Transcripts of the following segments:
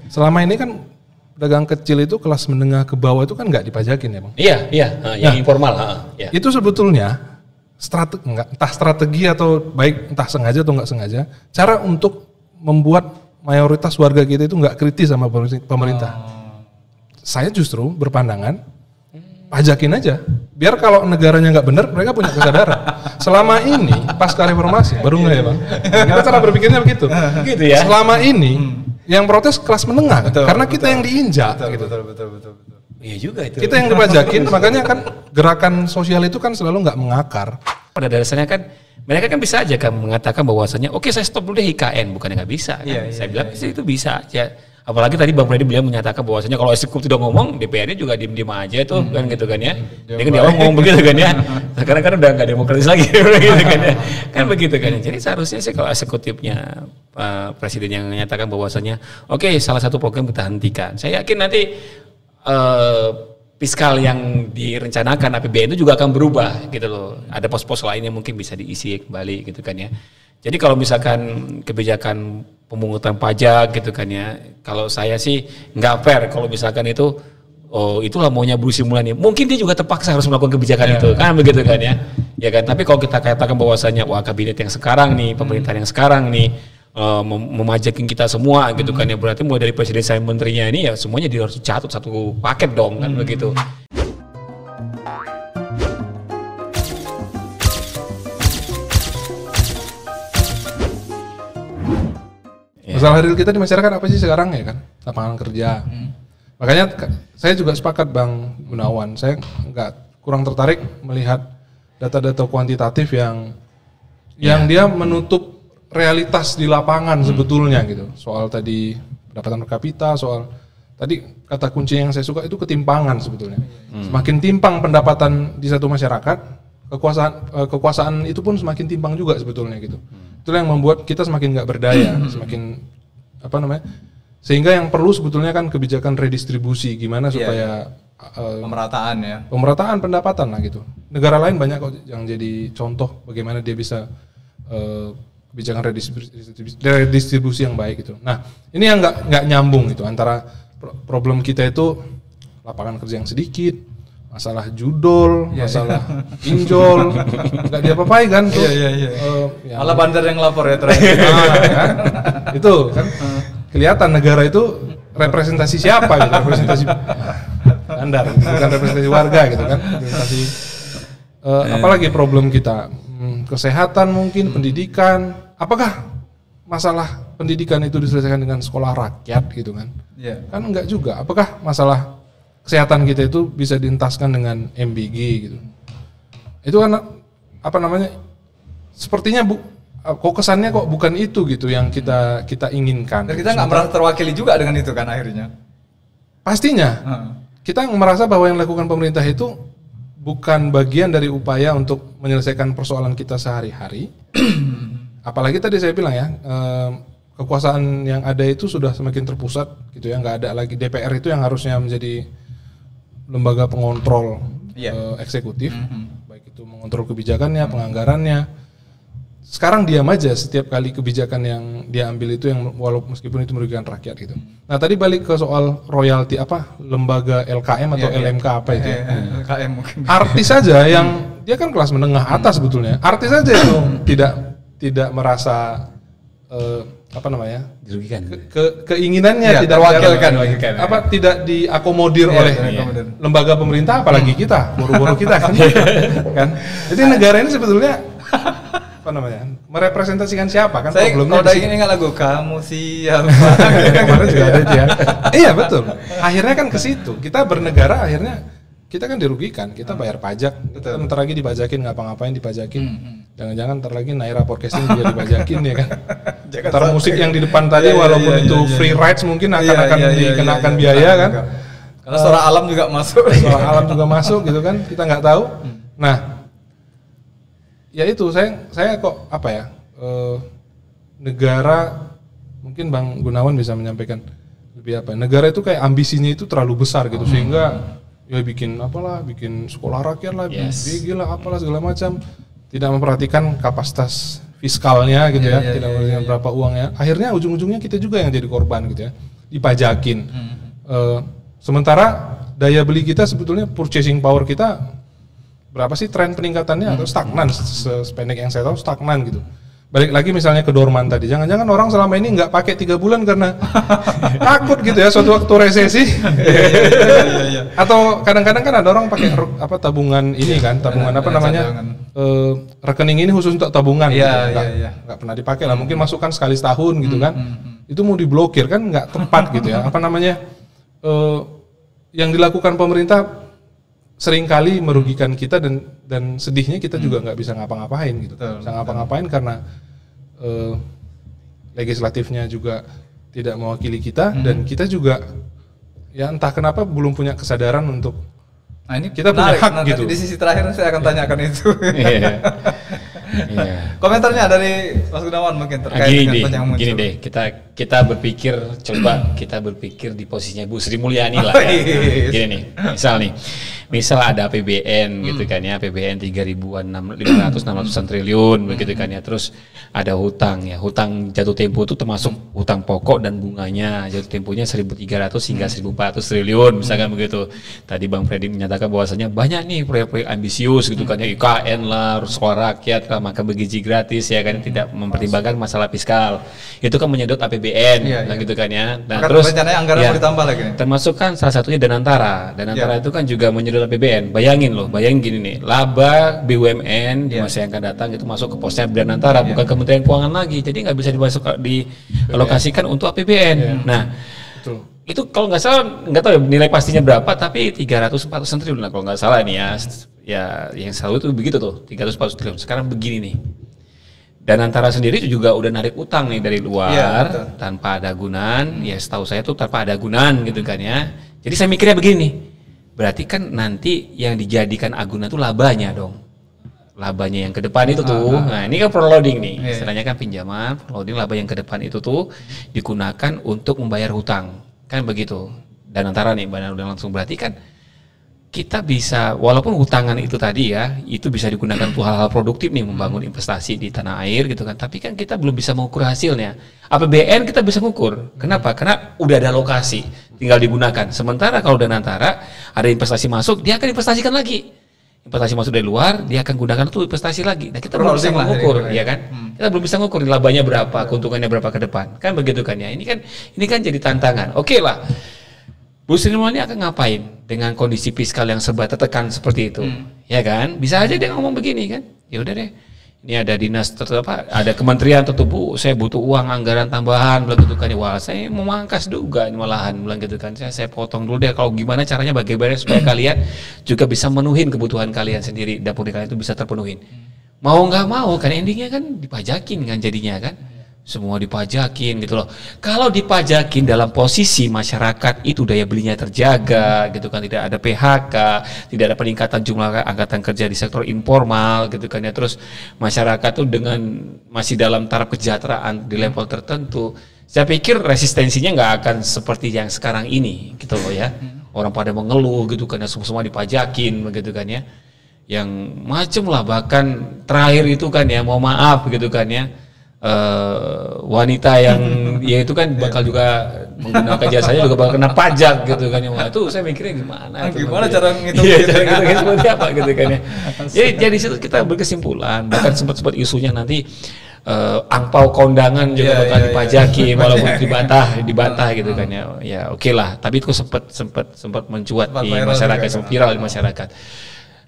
selama ini kan pedagang kecil itu kelas menengah ke bawah itu kan nggak dipajakin ya Bang? Iya, yang informal. Ya. Itu sebetulnya entah strategi atau baik entah sengaja atau nggak sengaja, cara untuk membuat mayoritas warga kita itu nggak kritis sama pemerintah. Saya justru berpandangan pajakin aja, biar kalau negaranya nggak benar mereka punya kesadaran. Selama ini pasca reformasi baru nggak ya Bang? Kita cara berpikirnya begitu. Gitu ya. Selama ini yang protes kelas menengah, karena kita yang diinjak. Betul. Iya juga itu. Kita yang dipajakin, makanya kan gerakan sosial itu kan selalu nggak mengakar. Pada dasarnya kan mereka kan bisa aja kan mengatakan bahwasanya oke saya stop dulu deh IKN, bukannya nggak bisa. Kan? Saya bilang sih itu bisa aja. Apalagi tadi Bang Freddy beliau menyatakan bahwasanya kalau eksekutif udah ngomong, DPR-nya juga diem-diem aja tuh kan gitu kan ya. Dia kan di awal ngomong begitu kan ya. Sekarang kan udah nggak demokratis lagi gitu kan ya. Kan begitu kan. Jadi seharusnya sih kalau eksekutifnya presiden yang menyatakan bahwasanya oke, salah satu program kita hentikan. Saya yakin nanti fiskal yang direncanakan APBN itu juga akan berubah gitu loh. Ada pos-pos lain yang mungkin bisa diisi kembali gitu kan ya. Jadi kalau misalkan kebijakan pemungutan pajak gitu kan ya, kalau saya sih nggak fair kalau misalkan itu, itulah maunya Bu Sri Mulyani. Mungkin dia juga terpaksa harus melakukan kebijakan itu, kan begitu kan ya. Ya kan, tapi kalau kita katakan bahwasanya wah kabinet yang sekarang nih, pemerintahan yang sekarang nih, memajakin kita semua gitu kan ya, berarti mulai dari presiden sampai menterinya ini ya semuanya harus dicatat satu paket dong kan begitu. Masalah real kita di masyarakat apa sih sekarang ya kan? Lapangan kerja. Makanya saya juga sepakat Bang Gunawan, saya kurang tertarik melihat data-data kuantitatif yang dia menutup realitas di lapangan sebetulnya gitu. Soal tadi pendapatan per kapita, soal tadi kata kunci yang saya suka itu ketimpangan sebetulnya. Semakin timpang pendapatan di satu masyarakat, kekuasaan itu pun semakin timpang juga sebetulnya gitu. Itulah yang membuat kita semakin nggak berdaya, semakin sehingga yang perlu sebetulnya kan kebijakan redistribusi, gimana supaya pemerataan pendapatan lah gitu. Negara lain banyak kok yang jadi contoh bagaimana dia bisa kebijakan redistribusi yang baik gitu. Nah ini yang nggak nyambung gitu antara problem kita itu lapangan kerja yang sedikit, masalah judol, masalah pinjol, nggak diapa-apain kan tuh. Malah bandar yang lapor ya terakhir. Kan? Itu kan kelihatan negara itu representasi siapa gitu, representasi bandar, bukan representasi warga gitu kan. Representasi apalagi problem kita, kesehatan mungkin, pendidikan. Apakah masalah pendidikan itu diselesaikan dengan sekolah rakyat gitu kan? Kan enggak juga. Apakah masalah kesehatan kita itu bisa dientaskan dengan MBG gitu? Itu kan sepertinya kok kesannya kok bukan itu gitu yang kita inginkan. Dan kita nggak merasa terwakili juga dengan itu kan akhirnya. Pastinya kita merasa bahwa yang dilakukan pemerintah itu bukan bagian dari upaya untuk menyelesaikan persoalan kita sehari-hari. Apalagi tadi saya bilang ya, kekuasaan yang ada itu sudah semakin terpusat gitu ya, nggak ada lagi DPR itu yang harusnya menjadi lembaga pengontrol eksekutif, baik itu mengontrol kebijakannya, penganggarannya. Sekarang diam aja setiap kali kebijakan yang dia ambil itu yang walaupun meskipun itu merugikan rakyat gitu. Nah tadi balik ke soal royalti lembaga LKM atau LMK apa itu ya. LKM mungkin. Artis saja yang dia kan kelas menengah atas sebetulnya. Artis saja itu tidak merasa dirugikan. Keinginannya tidak terwakilkan, tidak diakomodir oleh lembaga pemerintah, apalagi kita, buru-buru kita kan. Jadi negara ini sebetulnya merepresentasikan siapa kan? Saya problemnya kalau ingin ingat lagu kamu siapa. Kemarin juga ada dia. Iya betul. Akhirnya kan ke situ. Kita bernegara akhirnya kita kan dirugikan. Kita bayar pajak. Kita bentar lagi dipajakin, ngapa-ngapain dipajakin. Jangan-jangan ntar lagi Naira Broadcasting juga dipajakin ya kan. Ntar musik yang di depan tadi walaupun itu free rights mungkin akan dikenakan biaya kan. Karena suara alam juga masuk. Suara alam juga masuk gitu kan. Kita nggak tahu. Nah, ya itu saya kok negara mungkin Bang Gunawan bisa menyampaikan lebih negara itu kayak ambisinya itu terlalu besar gitu sehingga ya bikin sekolah rakyat lah, bikin BG lah, apalah segala macam, tidak memperhatikan kapasitas fiskalnya gitu tidak memperhatikan berapa uangnya, akhirnya ujung-ujungnya kita juga yang jadi korban gitu ya. dipajakin. Sementara daya beli kita sebetulnya purchasing power kita berapa sih tren peningkatannya atau stagnan, sependek yang saya tahu stagnan gitu. Balik lagi misalnya ke Dorman tadi, jangan-jangan orang selama ini nggak pakai 3 bulan karena takut gitu ya suatu waktu resesi. Atau kadang-kadang kan ada orang pakai tabungan ini kan, tabungan apa namanya, rekening ini khusus untuk tabungan, nggak pernah dipakai lah, mungkin masukkan sekali setahun gitu kan, itu mau diblokir kan nggak tepat gitu ya, apa namanya, yang dilakukan pemerintah seringkali merugikan kita dan sedihnya kita juga nggak bisa ngapa-ngapain gitu, bisa ngapa-ngapain karena legislatifnya juga tidak mewakili kita dan kita juga ya entah kenapa belum punya kesadaran untuk ini kita punya hak gitu. Di sisi terakhir saya akan tanyakan itu. Komentarnya dari Mas Gunawan mungkin terkait dengan yang muncul. Gini deh, kita berpikir di posisinya Bu Sri Mulyani lah. Gini nih, misal ada APBN gitu kan ya, APBN 3.500-600 triliun begitu kan ya, terus ada hutang ya, hutang jatuh tempo itu termasuk hutang pokok dan bunganya, jatuh temponya 1.300 hingga 1.400 triliun misalkan begitu. Tadi Bang Freddy menyatakan bahwasanya banyak nih proyek-proyek ambisius gitu kan ya, IKN lah, sekolah rakyat lah, makan bergizi gratis ya kan, tidak mempertimbangkan masalah fiskal. Itu kan menyedot APBN gitu kan ya. Nah, terus rencananya anggaran mau ditambah lagi nih. Termasuk kan salah satunya Danantara. Danantara itu kan juga menyedot APBN. Bayangin gini nih, laba BUMN di masa yang akan datang itu masuk ke posnya Danantara, bukan Kementerian Keuangan lagi. Jadi nggak bisa dialokasikan untuk APBN. Nah, itu kalau nggak salah, nggak tahu ya nilai pastinya berapa, tapi 300-400 triliun lah kalau nggak salah nih ya yang selalu itu begitu tuh 340 triliun. Sekarang begini nih, Danantara sendiri itu juga udah narik utang nih dari luar tanpa ada agunan, ya setahu saya tuh tanpa ada agunan gitu kan ya. Jadi saya mikirnya begini, berarti kan nanti yang dijadikan agunan tuh labanya dong, labanya yang ke depan itu tuh. Nah ini kan front-loading nih, istilahnya kan pinjaman, front-loading laba yang ke depan itu tuh digunakan untuk membayar hutang, kan begitu. Danantara nih, udah langsung berarti kan kita bisa, walaupun hutangan itu tadi ya, itu bisa digunakan untuk hal-hal produktif nih, membangun investasi di tanah air gitu kan, tapi kan kita belum bisa mengukur hasilnya. APBN kita bisa mengukur, kenapa? Karena udah ada alokasi, tinggal digunakan. Sementara kalau Danantara ada investasi masuk, dia akan investasikan lagi. Investasi masuk dari luar, dia akan gunakan untuk investasi lagi. Nah kita belum bisa mengukur, ya kan? Kita belum bisa mengukur labanya berapa, keuntungannya berapa ke depan, kan begitu kan ya? Ini kan jadi tantangan. Oke lah, Bu Sri Mulyani akan ngapain dengan kondisi fiskal yang serba tertekan seperti itu, ya kan? Bisa aja dia ngomong begini kan? Ya udah deh, ini ada dinas ada kementerian tertentu, Bu, saya butuh uang anggaran tambahan, bilang gitu kan? Wah, saya mau mangkas juga malahan, bilang gitu kan? Saya potong dulu deh. Kalau gimana caranya, bagaimana supaya kalian juga bisa menuhin kebutuhan kalian sendiri, dapur kalian itu bisa terpenuhin. Mau nggak mau kan endingnya kan dipajakin kan jadinya kan? Semua dipajakin gitu loh. Kalau dipajakin dalam posisi masyarakat itu daya belinya terjaga gitu kan, tidak ada PHK, tidak ada peningkatan jumlah angkatan kerja di sektor informal gitu kan ya, terus masyarakat tuh dengan masih dalam taraf kesejahteraan di level tertentu, saya pikir resistensinya nggak akan seperti yang sekarang ini gitu loh ya. Orang pada mengeluh gitu kan ya, semua dipajakin begitu kan ya, yang macem lah. Bahkan terakhir itu kan ya, mau maaf gitu kan ya, wanita yang ya itu kan bakal juga menggunakan jasanya juga bakal kena pajak gitu kan ya. Wah, itu saya mikirnya gimana cara ngitung seperti apa gitu kan ya. Jadi situ kita berkesimpulan, bahkan sempat isunya nanti angpau kondangan juga bakal dipajaki walaupun dibantah gitu kan ya. Ya oke lah, tapi itu sempat mencuat di masyarakat, sempat viral di masyarakat.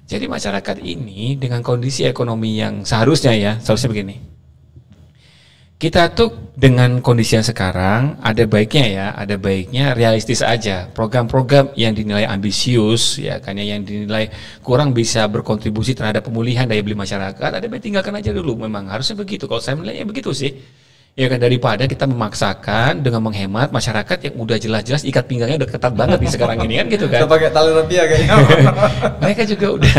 Jadi masyarakat ini dengan kondisi ekonomi yang seharusnya begini. Kita tuh dengan kondisi yang sekarang ada baiknya realistis aja. Program-program yang dinilai ambisius ya kan ya, yang dinilai kurang bisa berkontribusi terhadap pemulihan daya beli masyarakat, ada baik tinggalkan aja dulu. Memang harusnya begitu. Kalau saya menilainya begitu sih. Ya kan, daripada kita memaksakan dengan menghemat masyarakat yang udah jelas-jelas ikat pinggangnya udah ketat banget di sekarang ini kan gitu kan. Kita pakai tali rapia kayaknya. Mereka juga udah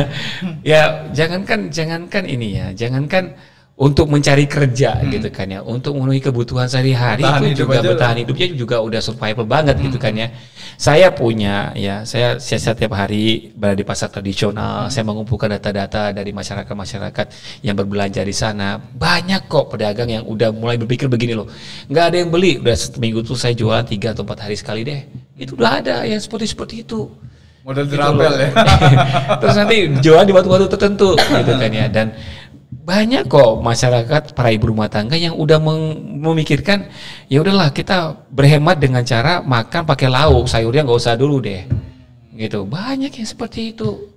ya jangankan ini ya, jangankan untuk mencari kerja gitu kan ya, untuk memenuhi kebutuhan sehari-hari itu juga bertahan hidupnya juga udah survival banget gitu kan ya. Saya punya ya, saya setiap hari berada di pasar tradisional, saya mengumpulkan data-data dari masyarakat yang berbelanja di sana. Banyak kok pedagang yang udah mulai berpikir begini loh, nggak ada yang beli, udah seminggu tuh saya jualan 3 atau 4 hari sekali deh. Itu udah ada yang seperti itu. Model dirapel ya. Terus nanti jualan di waktu-waktu tertentu gitu kan ya. Dan banyak kok masyarakat, para ibu rumah tangga yang udah memikirkan ya udahlah kita berhemat dengan cara makan pakai lauk, sayurnya nggak usah dulu deh gitu. Banyak yang seperti itu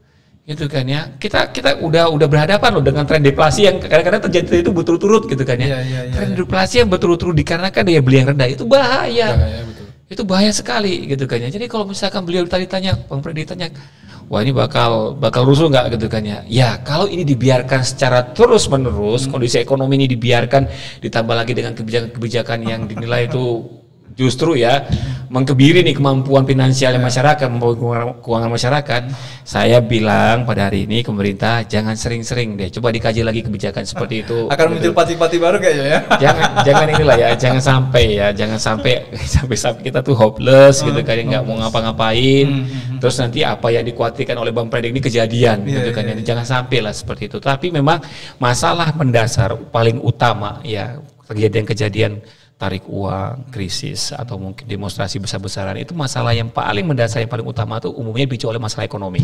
gitu kan ya. Kita udah berhadapan loh dengan tren deflasi yang kadang-kadang terjadi itu berturut-turut gitu kan ya. Tren deflasi yang berturut-turut dikarenakan daya beli yang rendah itu bahaya. Betul. Itu bahaya sekali gitu kan ya. Jadi kalau misalkan beliau tadi tanya, Bang Freddy tanya, wah ini bakal rusuh nggak gitu kan ya? Ya kalau ini dibiarkan secara terus menerus, kondisi ekonomi ini dibiarkan, ditambah lagi dengan kebijakan yang dinilai itu justru ya mengkebiri nih kemampuan finansial masyarakat, keuangan masyarakat. Saya bilang pada hari ini pemerintah jangan sering-sering deh, coba dikaji lagi kebijakan seperti itu. Akan muncul pati-pati baru kayaknya ya. Jangan inilah ya, jangan sampai kita tuh hopeless gitu kan, nggak mau ngapa-ngapain. Terus nanti apa yang dikhawatirkan oleh Bang Freddy ini kejadian gitu kan. Jangan sampai lah seperti itu. Tapi memang masalah mendasar paling utama ya, kejadian tarik uang, krisis, atau mungkin demonstrasi besar-besaran, itu masalah yang paling mendasar, yang paling utama itu umumnya dipicu oleh masalah ekonomi.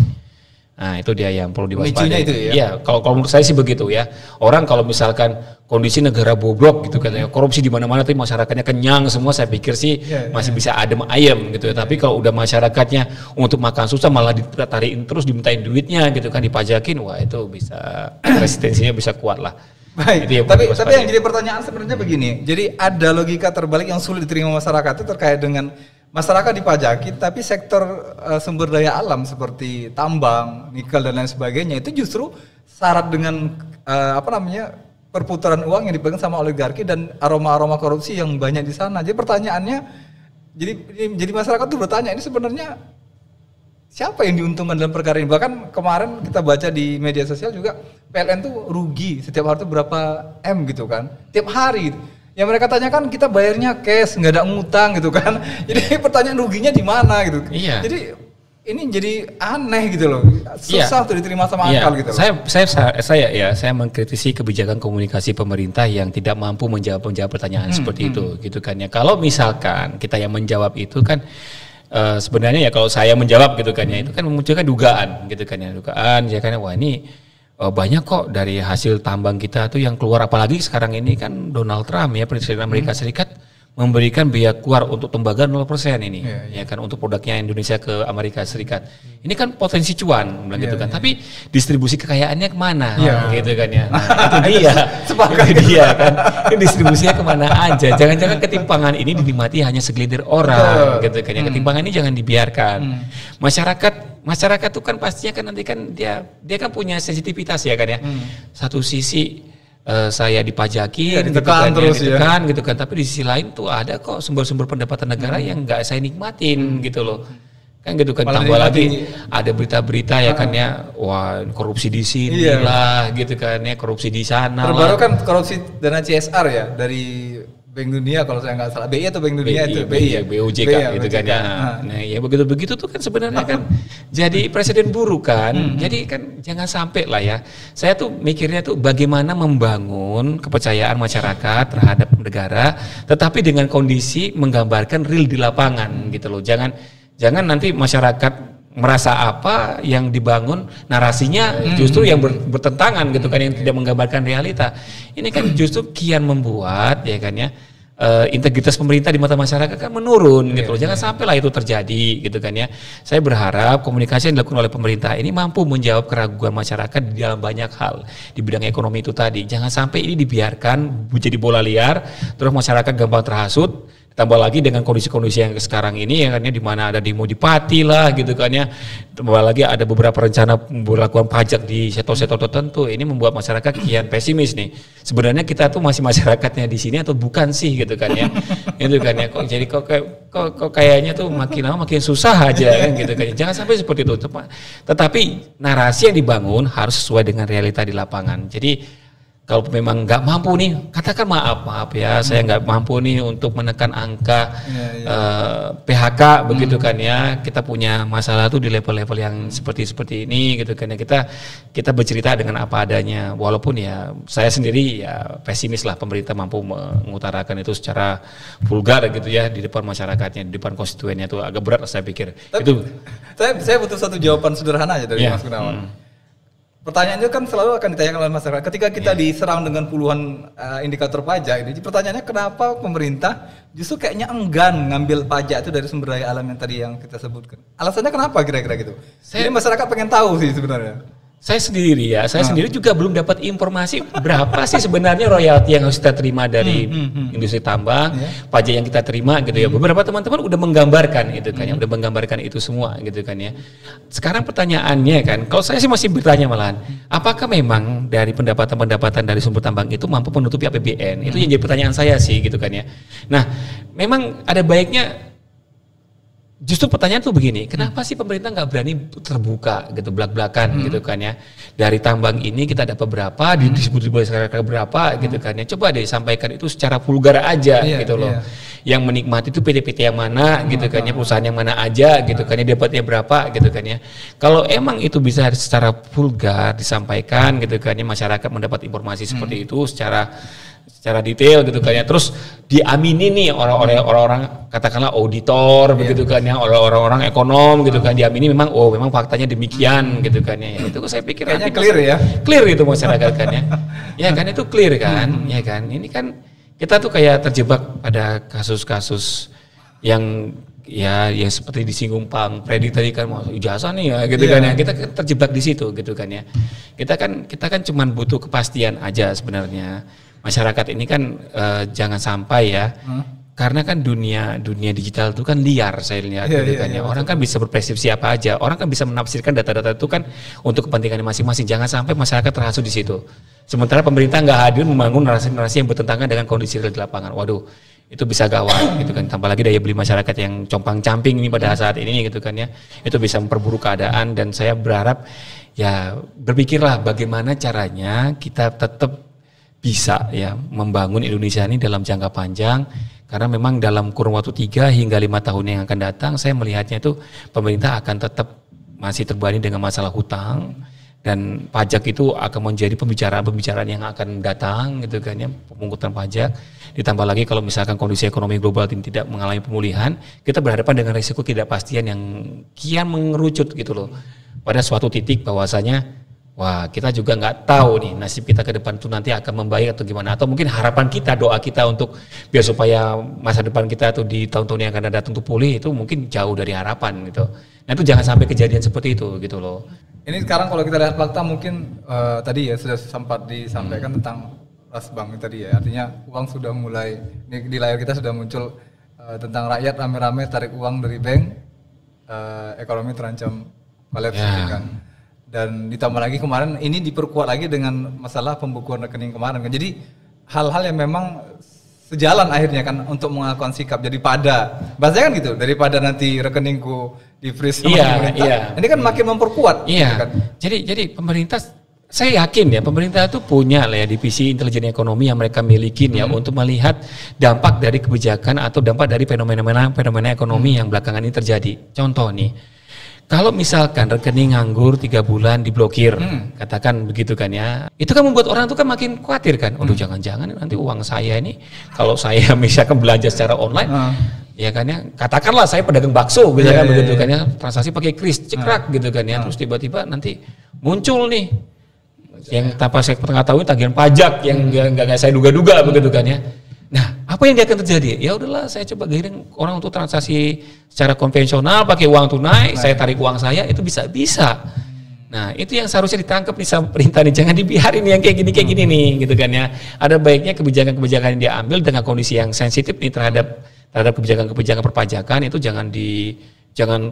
Nah itu dia yang perlu diwaspadai. Itu ya? Iya, kalau menurut saya sih begitu ya. Orang kalau misalkan kondisi negara bobrok gitu katanya, korupsi di mana-mana tapi masyarakatnya kenyang semua, saya pikir sih masih bisa adem ayem gitu ya. Tapi kalau udah masyarakatnya untuk makan susah malah ditarikin terus, dimintain duitnya gitu kan, dipajakin, wah itu bisa resistensinya bisa kuat lah. Baik, tapi yang jadi pertanyaan sebenarnya begini. Jadi ada logika terbalik yang sulit diterima masyarakat itu terkait dengan masyarakat dipajaki, tapi sektor sumber daya alam seperti tambang, nikel dan lain sebagainya itu justru syarat dengan perputaran uang yang dipegang sama oligarki dan aroma-aroma korupsi yang banyak di sana. Jadi pertanyaannya, jadi masyarakat tuh bertanya, ini sebenarnya siapa yang diuntungkan dalam perkara ini? Bahkan kemarin kita baca di media sosial juga PLN tuh rugi setiap hari tuh berapa M gitu kan, tiap hari. Yang mereka tanyakan kita bayarnya cash, nggak ada ngutang gitu kan. Jadi pertanyaan ruginya di mana gitu. Iya. Jadi ini jadi aneh gitu loh, susah tuh diterima sama akal gitu loh. Saya mengkritisi kebijakan komunikasi pemerintah yang tidak mampu menjawab pertanyaan seperti itu gitu kan ya. Kalau misalkan kita yang menjawab itu kan sebenarnya ya, kalau saya menjawab gitu kan ya, itu kan memunculkan dugaan gitu kan ya, ya kan, wah ini banyak kok dari hasil tambang kita tuh yang keluar, apalagi sekarang ini kan Donald Trump ya, Presiden Amerika Serikat memberikan biaya keluar untuk tembaga 0% ini, ya kan, untuk produknya Indonesia ke Amerika Serikat. Ini kan potensi cuan, gitu kan. Tapi distribusi kekayaannya kemana, gitu kan ya. Nah, itu dia kan. Ini distribusinya kemana aja. Jangan-jangan ketimpangan ini dinikmati hanya segelintir orang, gitu kan ya. Ketimpangan ini jangan dibiarkan. Masyarakat tuh kan pastinya kan nanti kan dia kan punya sensitivitas ya kan ya. Satu sisi saya dipajaki, ditekan gitu kan, tapi di sisi lain tuh ada kok sumber-sumber pendapatan negara yang nggak saya nikmatin gitu loh, kan gitu kan. Tambah lagi ada berita-berita ya kan ya, wah korupsi di sini lah gitu kan ya, korupsi di sana. Terbaru kan korupsi dana CSR ya dari Bank Dunia kalau saya nggak salah, BI atau Bank Dunia itu BI ya, BOJK gitu kan ya. Nah ya begitu tuh kan sebenarnya kan jadi presiden buruk kan. Jadi kan jangan sampai lah ya. Saya tuh mikirnya tuh bagaimana membangun kepercayaan masyarakat terhadap negara, tetapi dengan kondisi menggambarkan real di lapangan gitu loh. Jangan nanti masyarakat merasa apa yang dibangun narasinya justru yang bertentangan gitu kan, yang tidak menggambarkan realita. Ini kan justru kian membuat ya kan ya integritas pemerintah di mata masyarakat kan menurun gitu loh. Jangan sampai lah itu terjadi gitu kan ya. Saya berharap komunikasi yang dilakukan oleh pemerintah ini mampu menjawab keraguan masyarakat di dalam banyak hal di bidang ekonomi itu tadi. Jangan sampai ini dibiarkan menjadi bola liar terus masyarakat gampang terhasut. Tambah lagi dengan kondisi-kondisi yang sekarang ini ya kan ya, di mana ada demo di Pati lah gitu kan ya. Tambah lagi ada beberapa rencana berlakuan pajak di sektor-sektor tertentu. Ini membuat masyarakat kian pesimis nih. Sebenarnya kita tuh masih masyarakatnya di sini atau bukan sih gitu kan ya. Itu kan ya, kok jadi kok kayaknya tuh makin lama makin susah aja kan gitu kan. Jangan sampai seperti itu. Tetapi narasi yang dibangun harus sesuai dengan realita di lapangan. Jadi kalau memang nggak mampu nih, katakan maaf ya, saya nggak mampu nih untuk menekan angka PHK begitu kan ya. Kita punya masalah tuh di level-level yang seperti ini gitu kan ya. Kita bercerita dengan apa adanya. Walaupun ya saya sendiri ya pesimis lah pemerintah mampu mengutarakan itu secara vulgar gitu ya di depan masyarakatnya, di depan konstituennya itu agak berat saya pikir. Tapi, itu saya butuh satu jawaban sederhana aja dari Mas Gunawan. Pertanyaannya kan selalu akan ditanyakan oleh masyarakat. Ketika kita diserang dengan puluhan indikator pajak ini, pertanyaannya kenapa pemerintah justru kayaknya enggan ngambil pajak itu dari sumber daya alam yang tadi yang kita sebutkan. Alasannya kenapa kira-kira gitu? Jadi masyarakat pengen tahu sih sebenarnya. Saya sendiri juga belum dapat informasi berapa sih sebenarnya royalti yang harus kita terima dari industri tambang, pajak yang kita terima gitu ya. Beberapa teman-teman udah menggambarkan itu kan ya, udah menggambarkan itu semua gitu kan ya. Sekarang pertanyaannya kan, kalau saya sih masih bertanya malahan, apakah memang dari pendapatan dari sumber tambang itu mampu menutupi APBN? Itu yang jadi pertanyaan saya sih gitu kan ya. Nah, memang ada baiknya. Justru pertanyaan tuh begini, kenapa sih pemerintah nggak berani terbuka gitu, belak-belakan gitu kan ya. Dari tambang ini kita dapat berapa, didistribusi berapa gitu kan ya. Coba deh sampaikan itu secara vulgar aja gitu loh. Yang menikmati itu PT-PT yang mana gitu kan ya, perusahaan yang mana aja gitu kan ya, dapatnya berapa gitu kan ya. Kalau emang itu bisa secara vulgar disampaikan gitu kan ya, masyarakat mendapat informasi seperti itu secara detail gitu kan ya, terus diamini nih orang-orang katakanlah auditor begitu kan ya, orang-orang ekonom gitu kan, diamini memang faktanya demikian gitu kan ya. Itu saya pikir kayaknya clear itu masyarakat kan ya. Ya kan itu clear kan, ya kan. Ini kan kita tuh kayak terjebak pada kasus-kasus yang seperti disinggung Pak Freddy tadi kan, mau ijazah nih ya gitu kan ya. Kita kan terjebak di situ gitu kan ya. Kita kan cuman butuh kepastian aja sebenarnya. Masyarakat ini kan jangan sampai ya, karena kan dunia digital itu kan liar saya lihat gitu kan ya. Orang kan bisa berpersepsi apa aja, orang kan bisa menafsirkan data-data itu kan untuk kepentingan masing-masing. Jangan sampai masyarakat terhasut di situ. Sementara pemerintah nggak hadir membangun narasi-narasi yang bertentangan dengan kondisi real di lapangan. Waduh, itu bisa gawat gitu kan. Tambah lagi daya beli masyarakat yang compang-camping ini pada saat ini gitu kan ya. Itu bisa memperburuk keadaan, dan saya berharap ya berpikirlah bagaimana caranya kita tetap bisa ya membangun Indonesia ini dalam jangka panjang, karena memang dalam kurun waktu 3 hingga 5 tahun yang akan datang saya melihatnya itu pemerintah akan tetap masih terbebani dengan masalah hutang, dan pajak itu akan menjadi pembicaraan yang akan datang gitu kan ya, pemungutan pajak. Ditambah lagi kalau misalkan kondisi ekonomi global ini tidak mengalami pemulihan, kita berhadapan dengan risiko ketidakpastian yang kian mengerucut gitu loh. Pada suatu titik bahwasanya wah, kita juga nggak tahu nih nasib kita ke depan itu nanti akan membaik atau gimana, atau mungkin harapan kita, doa kita untuk biar supaya masa depan kita tuh di tahun-tahun yang akan datang tuh pulih, itu mungkin jauh dari harapan gitu. Nah itu jangan sampai kejadian seperti itu gitu loh. Ini sekarang kalau kita lihat fakta mungkin tadi ya sudah sempat disampaikan tentang ras bank tadi ya, artinya uang sudah mulai di layar kita sudah muncul tentang rakyat rame-rame tarik uang dari bank, ekonomi terancam kolaps kan. Dan ditambah lagi kemarin ini diperkuat lagi dengan masalah pembukuan rekening kemarin kan. Jadi hal-hal yang memang sejalan akhirnya kan untuk mengakuan sikap. Jadi bahasanya kan gitu, daripada nanti rekeningku di freeze sama pemerintah. Ini kan makin memperkuat. Iya. Kan? Jadi pemerintah, saya yakin ya pemerintah itu punya lah ya divisi intelijen ekonomi yang mereka milikin ya untuk melihat dampak dari kebijakan atau dampak dari fenomena ekonomi yang belakangan ini terjadi. Contoh nih, kalau misalkan rekening nganggur 3 bulan diblokir, katakan begitu kan ya, itu kan membuat orang tuh kan makin khawatir kan, aduh jangan-jangan nanti uang saya ini, kalau saya misalkan belanja secara online, ya kan ya, katakanlah saya pedagang bakso, misalkan begitu kan ya, transaksi pakai kris, cekrek gitu kan ya, terus tiba-tiba nanti muncul nih, yang tanpa saya tahu tagihan pajak yang nggak saya duga-duga begitu kan ya. Nah, apa yang akan terjadi? Ya udahlah, saya coba giring orang untuk transaksi secara konvensional pakai uang tunai, saya tarik uang saya, itu bisa. Nah, itu yang seharusnya ditangkap nih sama pemerintah nih, jangan dibiarin yang kayak gini nih, gitu kan ya. Ada baiknya kebijakan-kebijakan yang diambil dengan kondisi yang sensitif nih terhadap kebijakan-kebijakan perpajakan itu jangan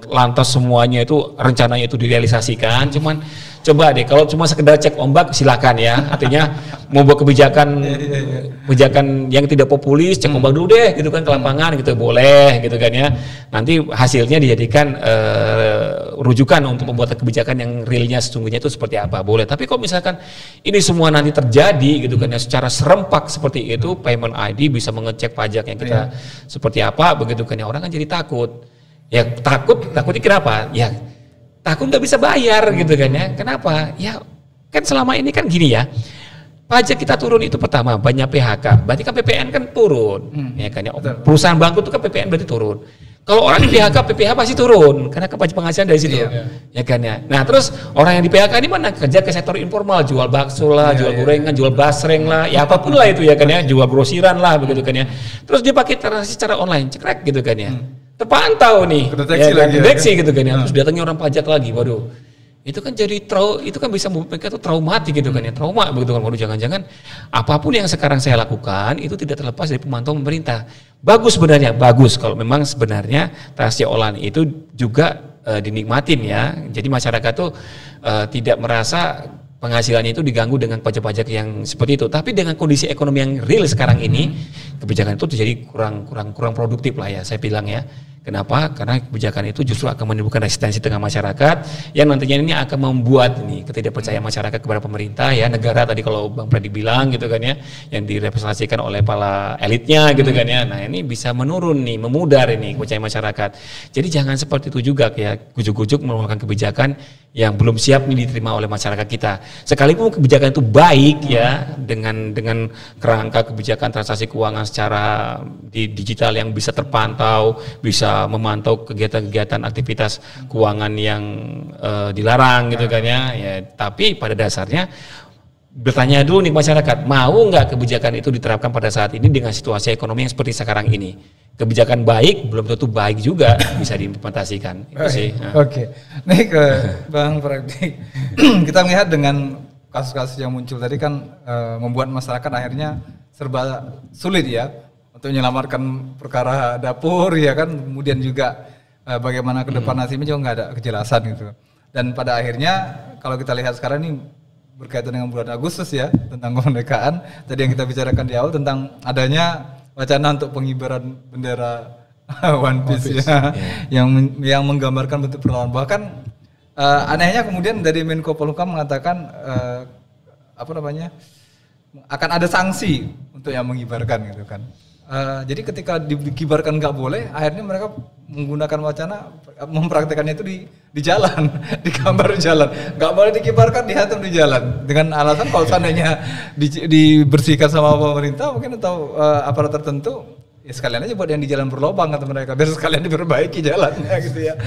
lantas semuanya itu rencananya itu direalisasikan. Cuman coba deh, kalau cuma sekedar cek ombak silakan ya, artinya membuat kebijakan yang tidak populis, cek ombak dulu deh gitu kan ke lapangan gitu, boleh gitu kan ya, nanti hasilnya dijadikan rujukan untuk membuat kebijakan yang realnya sesungguhnya itu seperti apa, boleh. Tapi kalau misalkan ini semua nanti terjadi gitu kan ya secara serempak seperti itu, payment ID bisa mengecek pajak yang kita seperti apa begitu kan ya, orang kan jadi takut. Ya takutnya kenapa? Ya takut nggak bisa bayar gitu kan ya. Kenapa? Ya kan selama ini kan gini ya. Pajak kita turun itu pertama banyak PHK, berarti kan PPN kan turun, ya kan ya. Perusahaan bangkrut itu kan PPN berarti turun. Kalau orang di PHK, PPH pasti turun karena pajak penghasilan dari situ, ya kan ya. Nah terus orang yang di PHK ini mana kerja ke sektor informal, jual bakso lah, jual gorengan, jual basreng lah, ya apapun lah itu ya kan ya, jual grosiran lah begitu kan ya. Terus dia pakai transaksi secara online, cekrek gitu kan ya. Terpantau nih, deteksi gitu kan ya. Terus datangnya orang pajak lagi, waduh. Itu kan jadi itu kan bisa membuat mereka tuh traumatik gitu kan ya, trauma begitu kan. Waduh, jangan-jangan apapun yang sekarang saya lakukan itu tidak terlepas dari pemantauan pemerintah. Bagus sebenarnya, bagus kalau memang sebenarnya transaksi online itu juga dinikmatin ya. Jadi masyarakat tuh tidak merasa penghasilannya itu diganggu dengan pajak-pajak yang seperti itu. Tapi dengan kondisi ekonomi yang real sekarang ini, kebijakan itu jadi kurang produktif lah ya saya bilang ya. Kenapa? Karena kebijakan itu justru akan menimbulkan resistensi tengah masyarakat yang nantinya ini akan membuat ini ketidakpercayaan masyarakat kepada pemerintah ya, negara tadi kalau Bang Freddy bilang gitu kan ya, yang direpresentasikan oleh para elitnya gitu kan ya. Nah ini bisa menurun nih, memudar ini kepercayaan masyarakat. Jadi jangan seperti itu juga ya, gujuk-gujuk mengeluarkan kebijakan yang belum siap nih diterima oleh masyarakat kita. Sekalipun kebijakan itu baik ya, dengan kerangka kebijakan transaksi keuangan secara digital yang bisa terpantau, bisa memantau kegiatan-kegiatan aktivitas keuangan yang dilarang gitu kan ya. Tapi pada dasarnya bertanya dulu nih masyarakat, mau nggak kebijakan itu diterapkan pada saat ini dengan situasi ekonomi yang seperti sekarang ini? Kebijakan baik belum tentu baik juga bisa diimplementasikan. Itu sih. Oke. Nih ke Bang Freddy. Kita melihat dengan kasus-kasus yang muncul tadi kan membuat masyarakat akhirnya serba sulit ya untuk menyelamatkan perkara dapur ya kan, kemudian juga bagaimana ke depan nasibnya juga nggak ada kejelasan gitu. Dan pada akhirnya kalau kita lihat sekarang ini berkaitan dengan bulan Agustus ya, tentang kemerdekaan, tadi yang kita bicarakan di awal tentang adanya wacana untuk pengibaran bendera One Piece ya, yang menggambarkan bentuk perlawanan. Bahkan anehnya kemudian dari Menko Polhukam mengatakan akan ada sanksi untuk yang mengibarkan gitu kan. Jadi ketika dikibarkan nggak boleh, akhirnya mereka menggunakan wacana mempraktekannya itu di jalan, di gambar jalan, nggak boleh dikibarkan, dihantam di jalan dengan alasan kalau seandainya dibersihkan sama pemerintah mungkin atau aparat tertentu, ya sekalian aja buat yang di jalan berlobang kata mereka, biar sekalian diperbaiki jalannya gitu ya.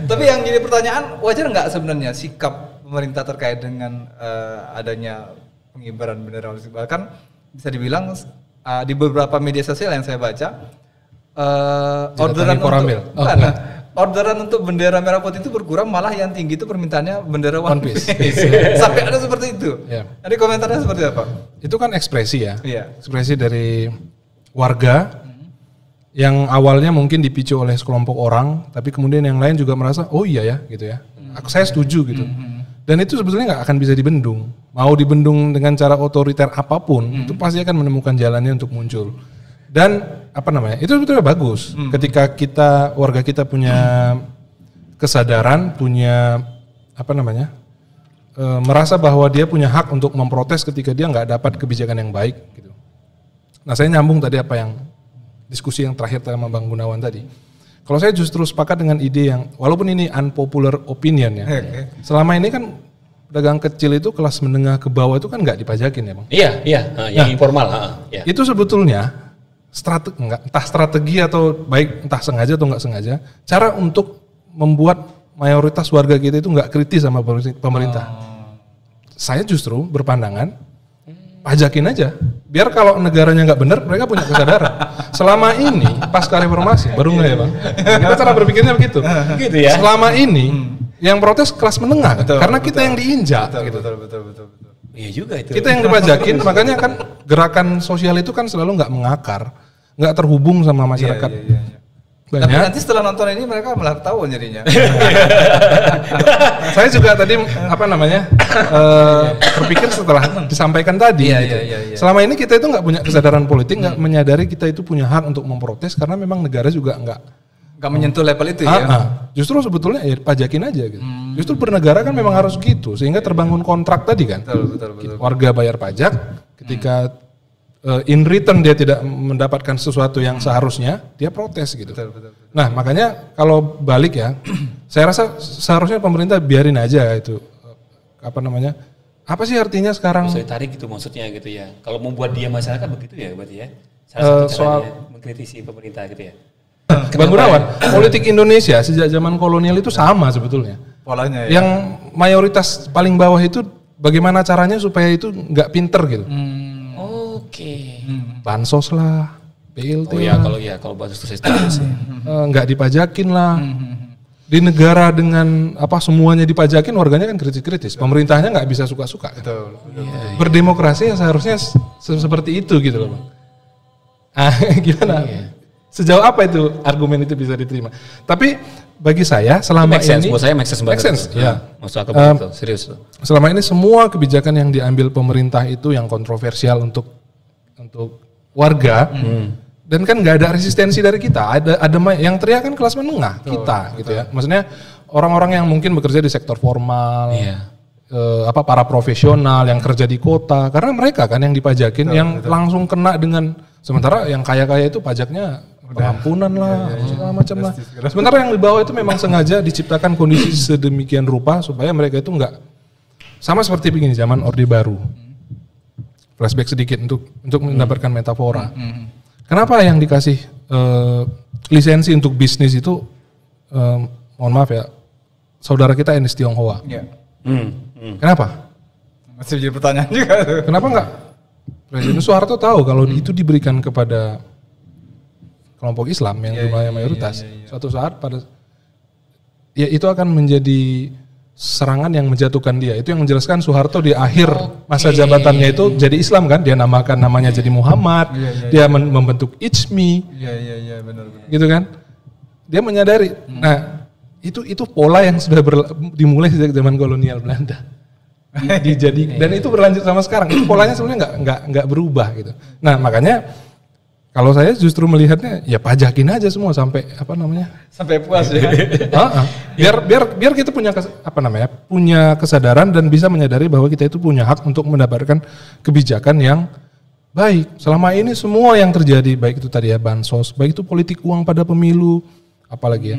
Tapi yang jadi pertanyaan, wajar nggak sebenarnya sikap pemerintah terkait dengan adanya pengibaran bendera? Bahkan bisa dibilang di beberapa media sosial yang saya baca, orderan untuk bendera merah putih itu berkurang, malah yang tinggi itu permintaannya bendera One Piece. Sampai ada seperti itu. Jadi komentarnya seperti apa? Itu kan ekspresi ya, ekspresi dari warga yang awalnya mungkin dipicu oleh sekelompok orang, tapi kemudian yang lain juga merasa oh iya ya gitu ya. Saya setuju gitu. Dan itu sebetulnya nggak akan bisa dibendung. Mau dibendung dengan cara otoriter apapun, itu pasti akan menemukan jalannya untuk muncul. Dan itu sebetulnya bagus. Ketika warga kita punya kesadaran, punya merasa bahwa dia punya hak untuk memprotes ketika dia nggak dapat kebijakan yang baik. Gitu. Nah saya nyambung tadi apa yang diskusi yang terakhir sama Bang Gunawan tadi. Kalau saya justru sepakat dengan ide yang, walaupun ini unpopular opinion ya, selama ini kan pedagang kecil itu kelas menengah ke bawah itu kan nggak dipajakin ya Bang? Iya, yang informal. Itu sebetulnya entah strategi atau baik entah sengaja atau nggak sengaja, cara untuk membuat mayoritas warga kita itu nggak kritis sama pemerintah. Saya justru berpandangan, pajakin aja. Biar kalau negaranya nggak benar, mereka punya kesadaran. Selama ini, pasca reformasi, baru nggak ya Bang? Kita cara berpikirnya begitu. Gitu ya. Selama ini, yang protes kelas menengah, karena kita yang diinjak. Betul. Iya juga itu. Kita yang dipajakin, makanya kan gerakan sosial itu kan selalu nggak mengakar, nggak terhubung sama masyarakat. Tapi nanti setelah nonton ini mereka malah tahu jadinya. Saya juga tadi berpikir setelah disampaikan tadi. Selama ini kita itu nggak punya kesadaran politik, nggak menyadari kita itu punya hak untuk memprotes karena memang negara juga nggak menyentuh level itu ya. justru sebetulnya ya pajakin aja gitu. Justru bernegara kan memang harus gitu, sehingga terbangun kontrak tadi kan. Betul. Warga bayar pajak, ketika in return dia tidak mendapatkan sesuatu yang seharusnya, dia protes gitu. Betul. Nah makanya kalau balik ya, saya rasa seharusnya pemerintah biarin aja itu apa sih artinya sekarang? Saya tarik gitu maksudnya gitu ya. Kalau membuat dia masyarakat begitu ya berarti ya. Salah satu caranya mengkritisi pemerintah gitu ya. Bang Gunawan, politik Indonesia sejak zaman kolonial itu sama sebetulnya. Polanya ya. Yang mayoritas paling bawah itu bagaimana caranya supaya itu nggak pinter gitu. Oke. Bansos lah, BLT Oh ya kalau bahasa itu saya setuju sih. nggak dipajakin lah. Di negara dengan semuanya dipajakin, warganya kan kritis-kritis. Pemerintahnya nggak bisa suka-suka. Betul. Berdemokrasi ya seharusnya seperti itu gitu loh, Bang. Gimana? Sejauh apa itu argumen itu bisa diterima? Tapi bagi saya selama Make sense, ini, buat saya make sense banget. make sense, ya. Maksud aku begitu, serius. Selama ini semua kebijakan yang diambil pemerintah itu yang kontroversial untuk warga, dan kan nggak ada resistensi dari kita. Ada yang teriak kan kelas menengah kita, gitu ya. Maksudnya orang-orang yang mungkin bekerja di sektor formal, para profesional yang kerja di kota, karena mereka kan yang dipajakin, yang langsung kena dengan, sementara yang kaya-kaya itu pajaknya pengampunan lah, segala macam lah. Sementara yang di bawah itu memang sengaja diciptakan kondisi sedemikian rupa supaya mereka itu nggak sama seperti begini zaman Orde Baru. Flashback sedikit untuk mendapatkan metafora. Kenapa yang dikasih lisensi untuk bisnis itu, mohon maaf ya, saudara kita etnis Tionghoa. Iya. Kenapa? Masih jadi pertanyaan juga tuh. Kenapa enggak? Presiden Soeharto tahu kalau itu diberikan kepada kelompok Islam yang jumlahnya mayoritas. Suatu saat ya itu akan menjadi serangan yang menjatuhkan dia. Itu yang menjelaskan Soeharto di akhir masa jabatannya itu jadi Islam kan, dia namakan namanya jadi Muhammad, dia membentuk Ijmi. Iya, benar. Gitu kan? Dia menyadari. Nah, itu pola yang sudah dimulai sejak zaman kolonial Belanda. Dan itu berlanjut sama sekarang. Itu polanya sebenarnya nggak berubah gitu. Nah, makanya kalau saya justru melihatnya ya pajakin aja semua sampai sampai puas ya. Biar kita punya punya kesadaran dan bisa menyadari bahwa kita itu punya hak untuk mendapatkan kebijakan yang baik. Selama ini semua yang terjadi, baik itu tadi ya bansos, baik itu politik uang pada pemilu, apalagi ya.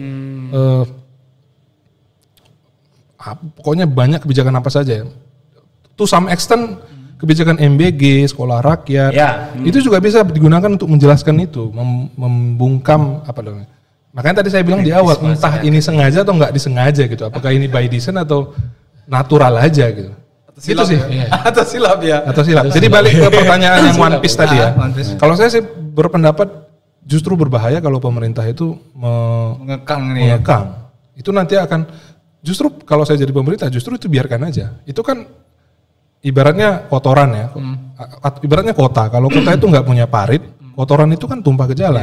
Pokoknya banyak kebijakan apa saja ya. To some extent kebijakan MBG, sekolah rakyat, itu juga bisa digunakan untuk menjelaskan itu, membungkam Makanya tadi saya bilang di awal, entah ini sengaja atau nggak disengaja gitu. Apakah ini by design atau natural aja gitu. Gitu sih. Atau silap ya. Jadi balik ke pertanyaan yang One Piece tadi ya. Kalau saya sih berpendapat justru berbahaya kalau pemerintah itu mengekang. Itu nanti akan, justru kalau saya jadi pemerintah justru itu biarkan aja. Itu kan ibaratnya kotoran ya, ibaratnya kota. Kalau kota itu nggak punya parit, kotoran itu kan tumpah ke jalan.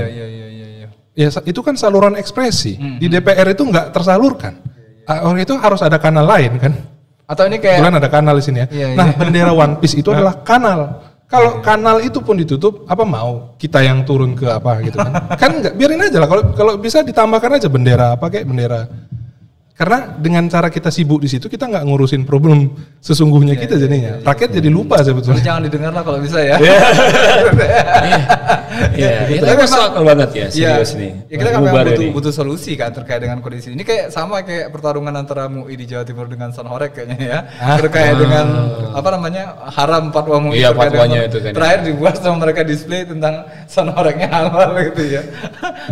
Ya itu kan saluran ekspresi. Di DPR itu nggak tersalurkan. Orang itu harus ada kanal lain kan. Atau ini kayak ada kanal di sini ya. Nah bendera One Piece itu adalah kanal. Kalau kanal itu pun ditutup, apa mau kita yang turun ke gitu kan? Kan nggak, biarin aja lah. Kalau bisa ditambahkan aja bendera kayak bendera. Karena dengan cara kita sibuk di situ, kita nggak ngurusin problem sesungguhnya kita jadinya. Rakyat jadi lupa sebetulnya. Jangan didengar lah kalau bisa ya. Itu masuk akal banget ya, serius nih. Ya kita kan memang butuh solusi kan terkait dengan kondisi ini. Kayak sama kayak pertarungan antara MUI di Jawa Timur dengan Sanhorek kayaknya ya. Terkait dengan haram fatwa MUI. Iya, fatwanya itu kan. Terakhir dibuat sama mereka display tentang Sanhoreknya halal gitu ya.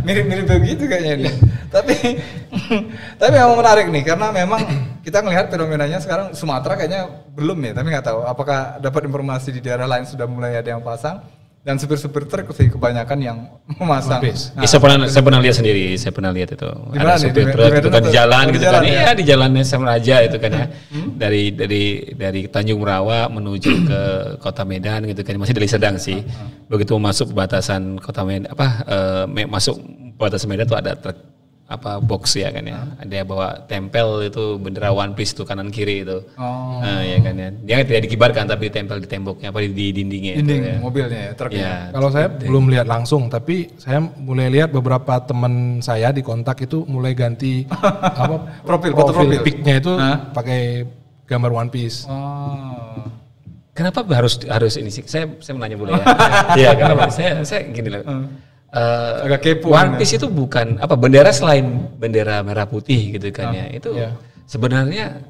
Mirip-mirip begitu kayaknya ini. Tapi memang menarik nih karena memang kita ngelihat fenomenanya sekarang Sumatera kayaknya belum ya, tapi nggak tahu apakah dapat informasi di daerah lain sudah mulai ada yang pasang dan supir-supir truk sih kebanyakan yang memasang. Nah, saya pernah lihat sendiri, saya pernah lihat itu. Ada supir truk itu kan di jalan gitu kan. Iya, di jalannya Samaraja itu kan ya. Dari Tanjung Merawa menuju ke Kota Medan gitu kan. Masih dari Sedang sih. Begitu masuk batasan Kota Medan masuk batasan Medan tuh ada truk box ya kan ya. Ada bawa tempel itu bendera One Piece tuh kanan kiri itu. Ya kan ya. Dia tidak dikibarkan tapi ditempel di temboknya di dindingnya. Dinding itu, ya. mobilnya ya, truknya. Ya, Kalau saya belum lihat langsung, tapi saya mulai lihat beberapa teman saya di kontak itu mulai ganti foto profil. pic-nya itu pakai gambar One Piece. Kenapa harus ini sih? Saya mau nanya boleh ya. Iya, kenapa? Saya gini loh. Agak kepo. One Piece itu bukan bendera selain bendera merah putih gitu kan ya. Itu sebenarnya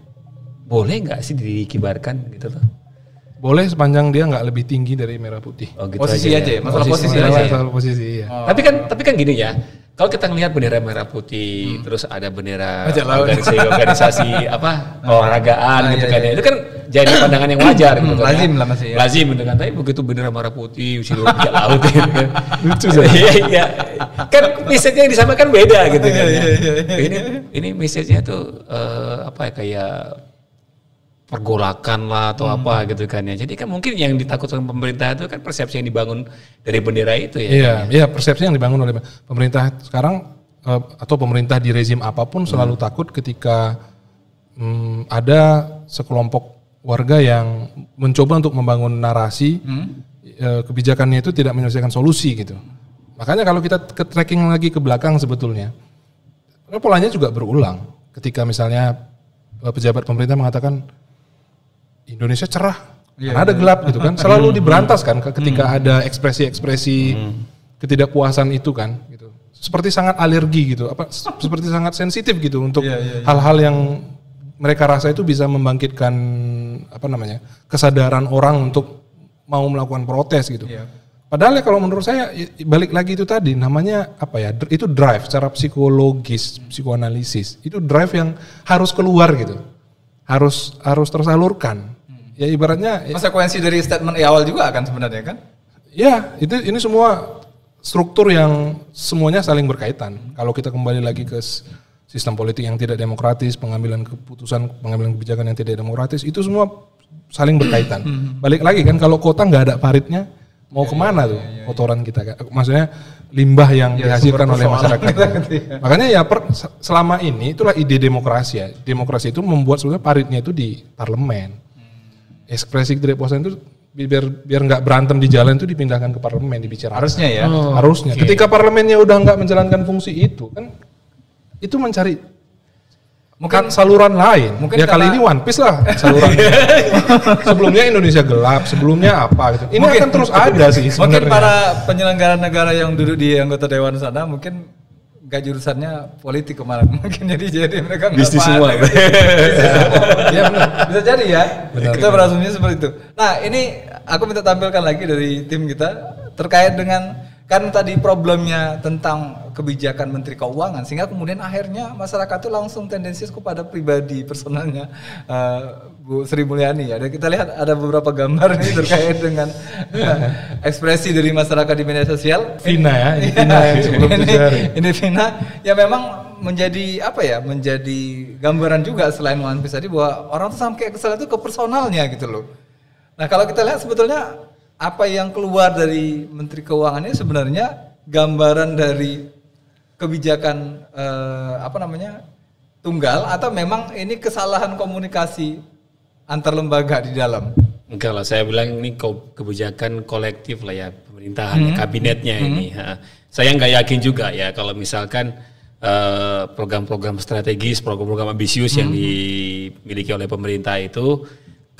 boleh nggak sih dikibarkan gitu loh? Boleh sepanjang dia nggak lebih tinggi dari merah putih. Oh, gitu posisi aja ya, masalah posisi aja. Masalah posisi ya. Tapi kan gini ya. Kalau kita ngelihat bendera merah putih, terus ada bendera organisasi olahragaan gitu kan ya. Itu kan jadi pandangan yang wajar gitu kan. Lazim lah masih. Lazim dengan tapi begitu bendera merah putih usia bajak laut gitu kan. Lucu sih. Iya. Kan message-nya yang disampaikan beda gitu kan. Ini message-nya tuh kayak pergolakan lah atau apa gitu kan ya. Jadi kan mungkin yang ditakutkan pemerintah itu kan persepsi yang dibangun dari bendera itu ya. Iya, persepsi yang dibangun oleh pemerintah sekarang atau pemerintah di rezim apapun selalu takut ketika ada sekelompok warga yang mencoba untuk membangun narasi kebijakannya itu tidak menyelesaikan solusi gitu. Makanya kalau kita tracking lagi ke belakang sebetulnya polanya juga berulang. Ketika misalnya pejabat pemerintah mengatakan Indonesia cerah, karena ada gelap gitu kan, selalu diberantas kan ketika ada ekspresi-ekspresi ketidakpuasan itu kan, gitu. Seperti sangat alergi gitu, seperti sangat sensitif gitu untuk hal-hal yang mereka rasa itu bisa membangkitkan kesadaran orang untuk mau melakukan protes gitu. Padahal ya kalau menurut saya balik lagi itu tadi namanya itu drive secara psikologis, psikoanalisis, itu drive yang harus keluar gitu, harus tersalurkan. Ya ibaratnya konsekuensi dari statement awal juga akan sebenarnya kan? Ya, ini semua struktur yang semuanya saling berkaitan. Kalau kita kembali lagi ke sistem politik yang tidak demokratis, pengambilan kebijakan yang tidak demokratis, itu semua saling berkaitan. Balik lagi kan kalau kota nggak ada paritnya, mau kemana tuh kotoran kita? Maksudnya limbah yang dihasilkan oleh masyarakat. Makanya ya selama ini itulah ide demokrasi ya. Demokrasi itu membuat sebenarnya paritnya itu di parlemen. Ekspresi ketidakpuasan itu biar nggak berantem di jalan itu dipindahkan ke parlemen dibicarakan. Harusnya ya. Harusnya. Okay. Ketika parlemennya udah nggak menjalankan fungsi itu kan itu mencari mungkin saluran lain. Mungkin ya kali ini One Piece lah saluran. Sebelumnya Indonesia gelap, sebelumnya apa gitu. Ini akan terus ada sih sebenarnya. Mungkin para penyelenggara negara yang duduk di anggota dewan sana mungkin gak jurusannya politik kemarin mungkin jadi mereka bisnis semua. Ya benar. Bisa jadi ya. Benar, kita berasumsinya seperti itu. Nah, ini aku minta tampilkan lagi dari tim kita terkait dengan kan tadi problemnya tentang kebijakan Menteri Keuangan sehingga kemudian akhirnya masyarakat itu langsung tendensius kepada pribadi personalnya Bu Sri Mulyani ya. Dan kita lihat ada beberapa gambar ini terkait dengan ekspresi dari masyarakat di media sosial. Vina ini Vina ya memang menjadi menjadi gambaran juga selain One Piece tadi bahwa orang tuh sampai kesal itu ke personalnya gitu loh. Nah, kalau kita lihat sebetulnya apa yang keluar dari Menteri Keuangan ini sebenarnya gambaran dari kebijakan tunggal atau memang ini kesalahan komunikasi antar lembaga di dalam? Enggak lah, saya bilang ini kebijakan kolektif lah ya pemerintahan, kabinetnya ini. Saya nggak yakin juga ya kalau misalkan program-program strategis, program-program ambisius yang dimiliki oleh pemerintah itu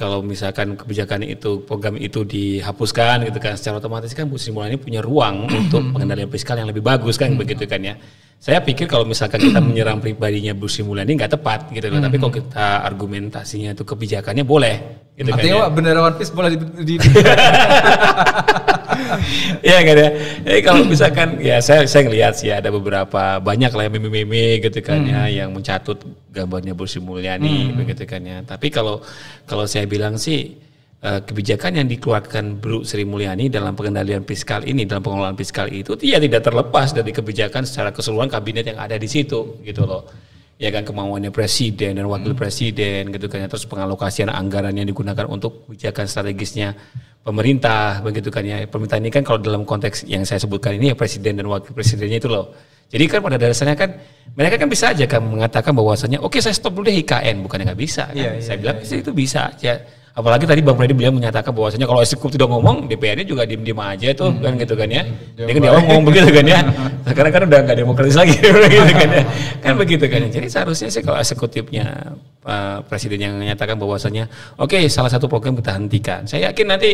kalau misalkan kebijakan itu, program itu dihapuskan gitu kan, secara otomatis kan Bu Sri Mulyani punya ruang untuk pengendalian fiskal yang lebih bagus kan begitu kan ya. Saya pikir kalau misalkan kita menyerang pribadinya Bu Sri Mulyani nggak tepat gitu loh, tapi kalau kita argumentasinya itu kebijakannya boleh gitu. Artinya kan ya. Bendera One Piece boleh di Iya kan ya. Jadi kalau misalkan ya saya ngelihat sih ada beberapa banyak lah yang meme-meme gitu kan ya yang mencatut gambarnya Bu Sri Mulyani begitu kan ya. Tapi kalau saya bilang sih kebijakan yang dikeluarkan Bu Sri Mulyani dalam pengendalian fiskal ini, dalam pengelolaan fiskal itu dia tidak terlepas dari kebijakan secara keseluruhan kabinet yang ada di situ gitu loh. Ya kan kemauannya presiden dan wakil presiden gitu kan ya, terus pengalokasian anggaran yang digunakan untuk kebijakan strategisnya pemerintah begitu kan ya. Pemerintah ini kan kalau dalam konteks yang saya sebutkan ini ya presiden dan wakil presidennya itu loh. Jadi kan pada dasarnya kan mereka kan bisa aja kan mengatakan bahwasanya oke saya stop dulu deh IKN, bukannya nggak bisa kan? Saya bilang itu bisa aja. Apalagi tadi Bang Freddy bilang menyatakan bahwasanya kalau eksekutif tidak ngomong, DPR-nya juga diem-diem aja tuh kan gitu kan ya. Dia kan dia ngomong begitu kan ya. Sekarang kan udah nggak demokratis lagi gitu kan ya. Kan begitu kan. Jadi seharusnya sih kalau eksekutifnya presiden yang menyatakan bahwasanya oke salah satu program kita hentikan. Saya yakin nanti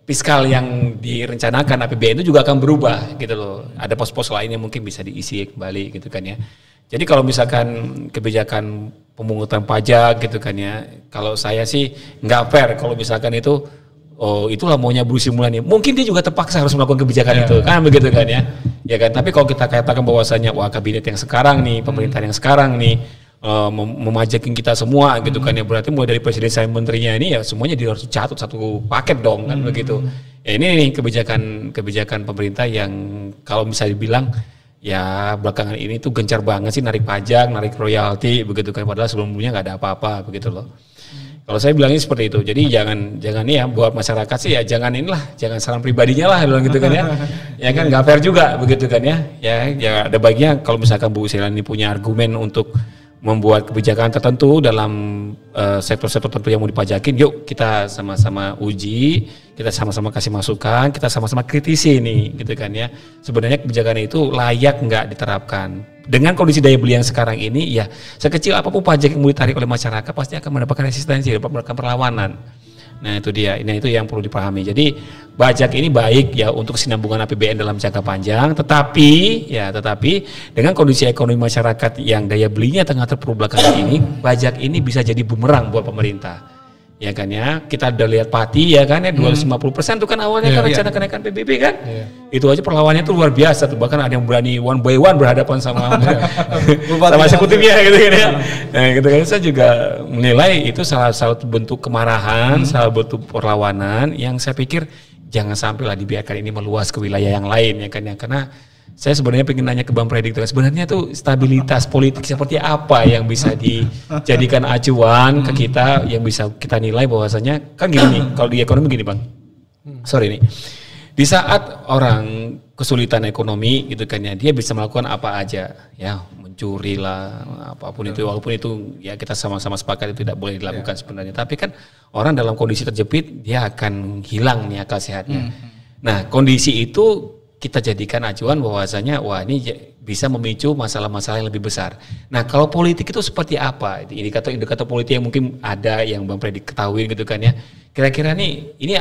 fiskal yang direncanakan APBN itu juga akan berubah gitu loh. Ada pos-pos lain yang mungkin bisa diisi kembali gitu kan ya. Jadi kalau misalkan kebijakan pemungutan pajak gitu kan ya, kalau saya sih nggak fair kalau misalkan itu, oh itulah maunya Bu Sri Mulyani. Mungkin dia juga terpaksa harus melakukan kebijakan itu, kan begitu kan ya. Ya kan, tapi kalau kita katakan bahwasanya wah kabinet yang sekarang nih, pemerintahan yang sekarang nih, memajakin kita semua gitu kan ya, berarti mulai dari presiden sampai menterinya ini ya semuanya harus catat satu paket dong kan begitu. Ya ini nih kebijakan pemerintah yang kalau bisa dibilang ya belakangan ini tuh gencar banget sih narik pajak, narik royalti begitu kan, padahal sebelumnya nggak ada apa-apa begitu loh. Kalau saya bilangnya seperti itu. Jadi jangan ya buat masyarakat sih ya jangan serang pribadinya lah bilang gitu kan ya. Ya kan nggak fair juga begitu kan ya. Ya ada baiknya kalau misalkan Bu Sri Mulyani punya argumen untuk membuat kebijakan tertentu dalam sektor-sektor tertentu yang mau dipajakin, yuk kita sama-sama uji, kita sama-sama kasih masukan, kita sama-sama kritisi nih, gitu kan ya. Sebenarnya kebijakan itu layak nggak diterapkan. Dengan kondisi daya beli yang sekarang ini, ya sekecil apapun pajak yang mau ditarik oleh masyarakat pasti akan mendapatkan resistensi, mendapatkan perlawanan. Nah itu dia, ini itu yang perlu dipahami. Jadi pajak ini baik ya untuk kesinambungan APBN dalam jangka panjang, tetapi dengan kondisi ekonomi masyarakat yang daya belinya tengah terpuruk belakangan ini, pajak ini bisa jadi bumerang buat pemerintah. Ya kan ya, kita udah lihat Pati ya kan ya 250% tuh kan awalnya kan rencana kenaikan PBB kan. Itu aja perlawannya tuh luar biasa tuh, bahkan ada yang berani one by one berhadapan sama sama eksekutifnya gitu kan ya. Nah, gitu kan saya juga menilai itu salah satu bentuk kemarahan, salah bentuk perlawanan yang saya pikir jangan sampailah dibiarkan ini meluas ke wilayah yang lain ya kan ya, karena saya sebenarnya pengen nanya ke Bang Freddy, sebenarnya tuh stabilitas politik seperti apa yang bisa dijadikan acuan ke kita, yang bisa kita nilai bahwasanya kan gini nih, kalau di ekonomi gini Bang, sorry nih, di saat orang kesulitan ekonomi gitu kan ya, dia bisa melakukan apa aja ya, mencuri lah, apapun itu, walaupun itu ya kita sama-sama sepakat itu tidak boleh dilakukan sebenarnya, tapi kan orang dalam kondisi terjepit dia akan hilang nih akal sehatnya. Nah kondisi itu kita jadikan acuan bahwasanya wah ini bisa memicu masalah-masalah yang lebih besar. Nah kalau politik itu seperti apa? Indikator-indikator politik yang mungkin ada yang Bang Freddy ketahui gitu kan ya. Kira-kira nih ini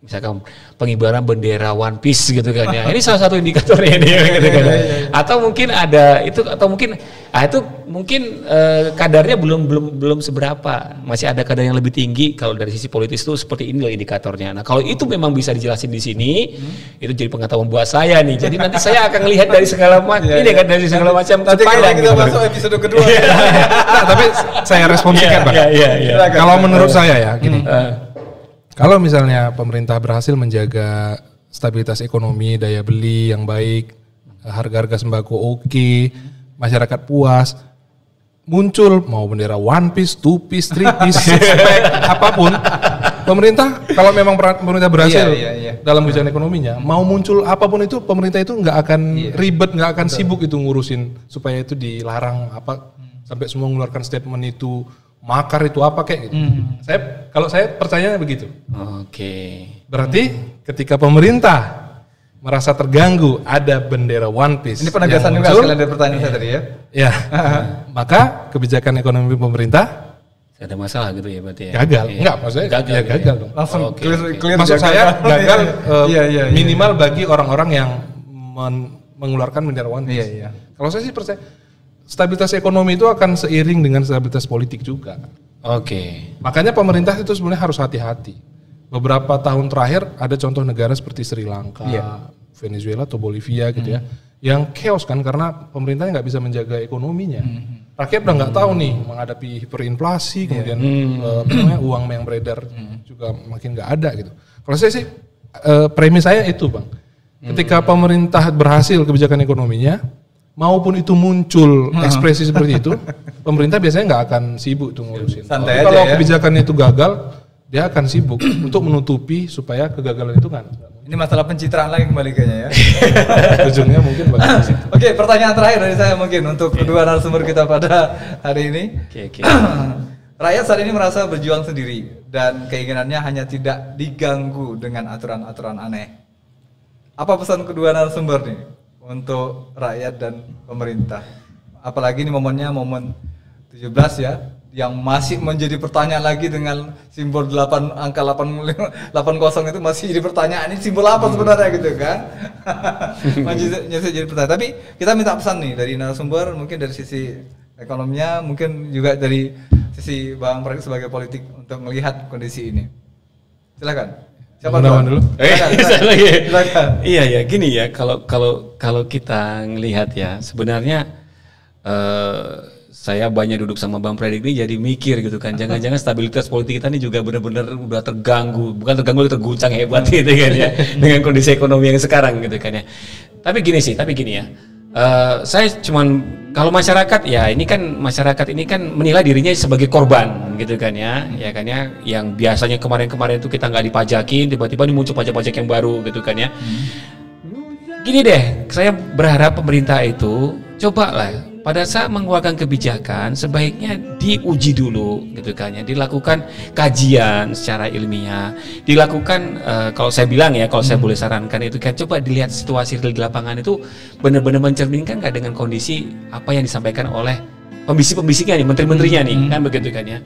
misalkan pengibaran bendera One Piece gitu kan ya. Ini salah satu indikatornya dia gitu kan. Atau mungkin ada itu, atau mungkin itu mungkin kadarnya belum seberapa. Masih ada kadar yang lebih tinggi kalau dari sisi politis itu seperti ini loh indikatornya. Nah, kalau itu memang bisa dijelasin di sini, itu jadi pengetahuan buat saya nih. Jadi nanti saya akan lihat dari segala macam ini kan, dari segala macam nanti kita gitu masuk episode kedua. Nah, tapi saya respon singkat, Pak. Kalau menurut saya ya gini. Kalau misalnya pemerintah berhasil menjaga stabilitas ekonomi, daya beli yang baik, harga-harga sembako oke, masyarakat puas, muncul mau bendera One Piece, Two Piece, Three Piece, Six Pack, apapun, pemerintah kalau memang pemerintah berhasil dalam kebijakan ekonominya, mau muncul apapun itu, pemerintah itu nggak akan ribet, nggak akan sibuk itu ngurusin supaya itu dilarang apa sampai semua mengeluarkan statement itu. Makar itu apa kayak gitu. Kalau saya percaya begitu. Oke. Berarti ketika pemerintah merasa terganggu ada bendera One Piece. Ini penegasan juga sekalian dari pertanyaan saya tadi ya. Ya. Maka kebijakan ekonomi pemerintah ada masalah gitu ya berarti ya. Gagal. Enggak, maksudnya gagal dong. Langsung clear. Maksud saya gagal minimal bagi orang-orang yang mengeluarkan bendera One Piece. Kalau saya sih percaya stabilitas ekonomi itu akan seiring dengan stabilitas politik juga. Oke. Makanya pemerintah itu sebenarnya harus hati-hati. Beberapa tahun terakhir ada contoh negara seperti Sri Lanka, Venezuela atau Bolivia gitu ya, yang chaos kan karena pemerintahnya nggak bisa menjaga ekonominya. Rakyat udah nggak tahu nih menghadapi hiperinflasi, kemudian uang yang beredar juga makin nggak ada gitu. Kalau saya sih premis saya itu Bang, ketika pemerintah berhasil kebijakan ekonominya, maupun itu muncul ekspresi seperti itu, pemerintah biasanya nggak akan sibuk tuh ngurusin. Santai aja kalau ya. kebijakannya itu gagal, dia akan sibuk untuk menutupi supaya kegagalan itu kan Ini masalah pencitraan lagi kembali kayaknya ya. Ujungnya mungkin bagus. Oke, pertanyaan terakhir dari saya mungkin untuk kedua narasumber kita pada hari ini. Oke. Rakyat saat ini merasa berjuang sendiri dan keinginannya hanya tidak diganggu dengan aturan-aturan aneh. Apa pesan kedua narasumber nih untuk rakyat dan pemerintah? Apalagi ini momennya momen 17 ya, yang masih menjadi pertanyaan lagi dengan simbol 8 angka 80 itu masih jadi pertanyaan, ini simbol apa sebenarnya gitu kan. Masih jadi pertanyaan. Tapi kita minta pesan nih dari narasumber, mungkin dari sisi ekonominya, mungkin juga dari sisi Bang Pradik sebagai politik untuk melihat kondisi ini. Silakan. Siapa dulu? Silakan. Iya ya, gini ya, kalau kita ngelihat ya, sebenarnya saya banyak duduk sama Bang Pradik ini jadi mikir gitu kan, jangan-jangan stabilitas politik kita ini juga benar-benar udah terganggu, bukan terganggu, terguncang hebat gitu kan ya, dengan kondisi ekonomi yang sekarang gitu kan ya. Tapi gini ya, saya cuman kalau masyarakat ya, ini kan masyarakat ini kan menilai dirinya sebagai korban gitu kan ya kan ya, yang biasanya kemarin-kemarin itu kita nggak dipajakin, tiba-tiba ini muncul pajak-pajak yang baru gitu kan ya. Gini deh, saya berharap pemerintah itu cobalah pada saat mengeluarkan kebijakan sebaiknya diuji dulu gitu kan ya, dilakukan kajian secara ilmiah, dilakukan kalau saya bilang ya, kalau saya boleh sarankan itu kan, coba dilihat situasi di lapangan itu benar-benar mencerminkan nggak dengan kondisi apa yang disampaikan oleh pembisik-pembisiknya nih, menteri-menterinya nih, kan begitu kan ya.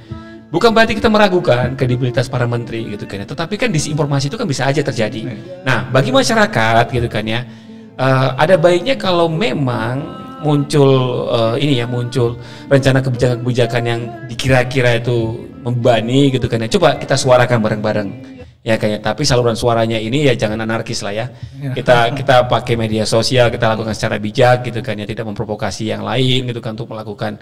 Bukan berarti kita meragukan kredibilitas para menteri gitu kan ya, tetapi kan disinformasi itu kan bisa aja terjadi. Nah, bagi masyarakat gitu kan ya, ada baiknya kalau memang muncul muncul rencana kebijakan-kebijakan yang dikira-kira itu membebani gitu kan ya, coba kita suarakan bareng-bareng ya kayak, tapi saluran suaranya ini ya jangan anarkis lah ya. Kita pakai media sosial, kita lakukan secara bijak gitu kan ya, tidak memprovokasi yang lain gitu kan, untuk melakukan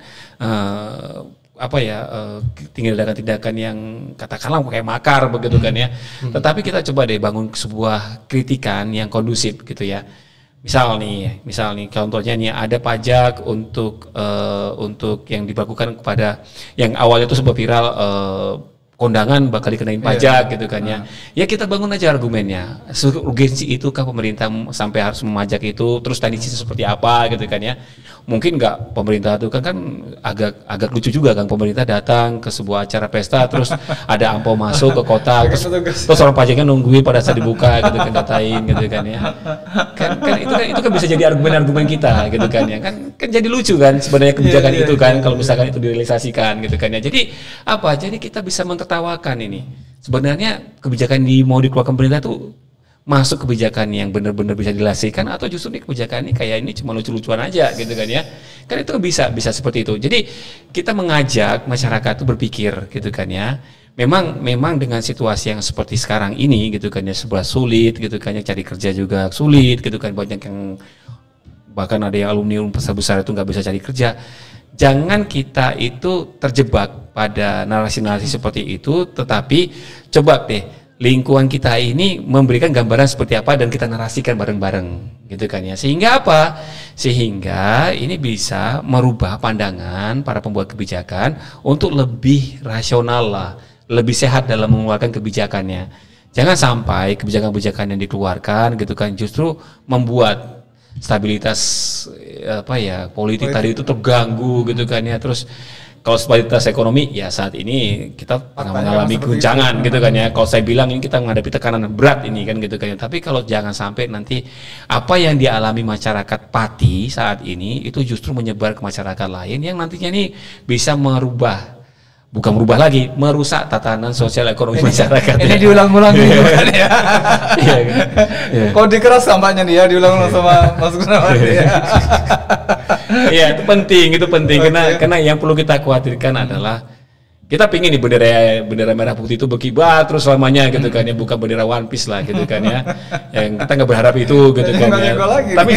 tindakan-tindakan yang katakanlah kayak makar begitu kan ya. Tetapi kita coba deh bangun sebuah kritikan yang kondusif gitu ya. Misal nih contohnya nih, ada pajak untuk yang dibakukan kepada yang awalnya itu sempat viral, kondangan bakal dikenain pajak gitu kan ya. Ya kita bangun aja argumennya. Urgensi itukah pemerintah sampai harus memajak itu? Terus teknisnya seperti apa gitu kan ya. Mungkin nggak pemerintah itu kan agak lucu juga kan, pemerintah datang ke sebuah acara pesta terus ada ampau masuk ke kota terus orang pajaknya nungguin pada saat dibuka gitu kan, datain gitu kan ya. Kan itu kan bisa jadi argumen-argumen kita gitu kan ya. Kan jadi lucu kan sebenarnya kebijakan itu kan kalau misalkan itu direalisasikan gitu kan ya. Jadi apa? Jadi kita bisa tertawakan ini. Sebenarnya kebijakan mau dikeluarkan pemerintah itu masuk kebijakan yang benar-benar bisa dilaksanakan, atau justru nih kebijakan ini kayak ini cuma lucu-lucuan aja gitu kan ya. Kan itu bisa seperti itu. Jadi kita mengajak masyarakat itu berpikir gitu kan ya. Memang dengan situasi yang seperti sekarang ini gitu kan ya, sebelah sulit gitu kan ya, cari kerja juga sulit gitu kan, banyak yang bahkan ada yang alumni besar-besar itu nggak bisa cari kerja. Jangan kita itu terjebak pada narasi-narasi seperti itu, tetapi coba deh lingkungan kita ini memberikan gambaran seperti apa dan kita narasikan bareng-bareng gitu kan ya. Sehingga apa? Sehingga ini bisa merubah pandangan para pembuat kebijakan untuk lebih rasional lah, lebih sehat dalam mengeluarkan kebijakannya. Jangan sampai kebijakan-kebijakan yang dikeluarkan gitu kan justru membuat stabilitas politik tadi itu terganggu gitu kan ya. Terus kalau stabilitas ekonomi ya saat ini kita mengalami guncangan gitu kan ya. Kalau saya bilang ini kita menghadapi tekanan berat ini kan gitu kan ya. Tapi kalau jangan sampai nanti apa yang dialami masyarakat Pati saat ini itu justru menyebar ke masyarakat lain yang nantinya ini bisa merusak tatanan sosial ekonomi masyarakat. Ini diulang-ulang gitu kan ya. Kok dikeras tampaknya nih ya, diulang-ulang sama Mas Gunawan ya. Iya, itu penting karena yang perlu kita khawatirkan adalah kita pingin nih bendera merah putih itu berkibar terus selamanya gitu kan ya, bukan bendera One Piece lah gitu kan ya. Yang kita nggak berharap itu gitu kan ya. Tapi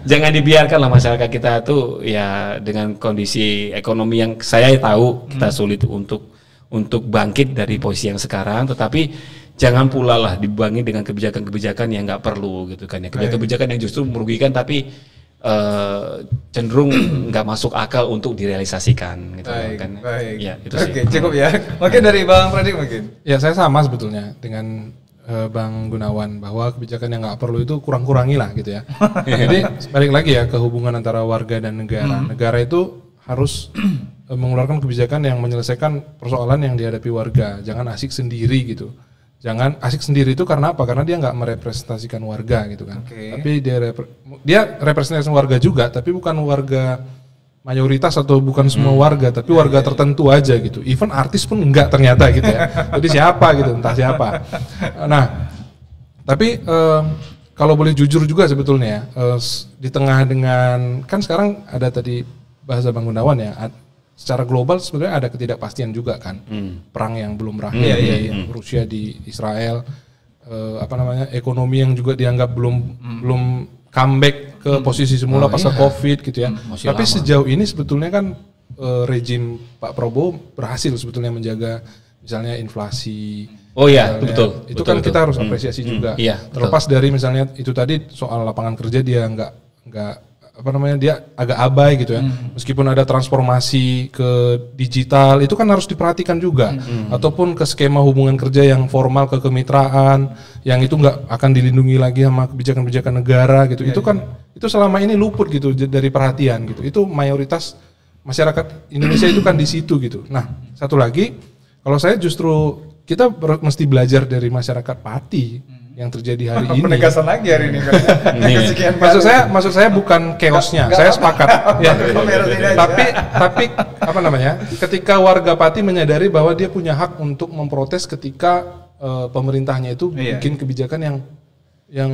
jangan dibiarkan lah masyarakat kita tuh ya dengan kondisi ekonomi yang saya tahu kita sulit untuk bangkit dari posisi yang sekarang, tetapi jangan pula lah dibangun dengan kebijakan-kebijakan yang nggak perlu gitu kan ya. Kebijakan-kebijakan yang justru merugikan tapi cenderung nggak masuk akal untuk direalisasikan gitu kan. Baik. Ya, itu Oke, cukup ya. Mungkin dari Bang Pradik mungkin. Ya saya sama sebetulnya dengan Bang Gunawan, bahwa kebijakan yang nggak perlu itu kurang-kurangi lah gitu ya. Jadi balik lagi ya ke hubungan antara warga dan negara. Negara itu harus mengeluarkan kebijakan yang menyelesaikan persoalan yang dihadapi warga. Jangan asik sendiri gitu. Jangan asik sendiri itu karena apa? Karena dia nggak merepresentasikan warga gitu kan. Tapi dia representasi warga juga, tapi bukan warga mayoritas atau bukan semua warga, tapi warga tertentu aja gitu. Even artis pun enggak ternyata gitu ya. Jadi siapa gitu, entah siapa. Nah, tapi kalau boleh jujur juga sebetulnya di tengah dengan, kan sekarang ada tadi bahasa Bang Gunawan ya, secara global sebenarnya ada ketidakpastian juga kan. Perang yang belum berakhir di Rusia di Israel, ekonomi yang juga dianggap belum comeback ke posisi semula pasca Covid gitu ya. Tapi sejauh ini sebetulnya kan rejim Pak Prabowo berhasil sebetulnya menjaga misalnya inflasi. Betul. Itu kan kita harus apresiasi juga. Terlepas dari misalnya itu tadi soal lapangan kerja dia nggak dia agak abai gitu ya. Meskipun ada transformasi ke digital itu kan harus diperhatikan juga. Ataupun ke skema hubungan kerja yang formal ke kemitraan yang itu nggak akan dilindungi lagi sama kebijakan-kebijakan negara gitu. Itu selama ini luput gitu dari perhatian gitu. Itu mayoritas masyarakat Indonesia itu kan di situ gitu. Nah, satu lagi kalau saya justru kita mesti belajar dari masyarakat Pati yang terjadi hari ini. Penegasan lagi hari ini. Maksud saya bukan chaosnya. Saya sepakat. Ya. Tapi ketika warga Pati menyadari bahwa dia punya hak untuk memprotes ketika pemerintahnya itu bikin kebijakan yang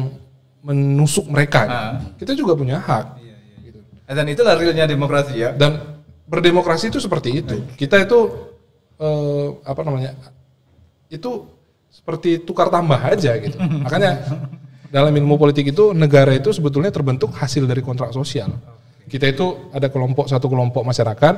menusuk mereka. Gitu. Kita juga punya hak. Gitu. Dan itulah realnya demokrasi ya. Dan berdemokrasi itu seperti itu. Kita itu itu seperti tukar tambah aja gitu. Makanya dalam ilmu politik itu negara itu sebetulnya terbentuk hasil dari kontrak sosial. Kita itu ada satu kelompok masyarakat,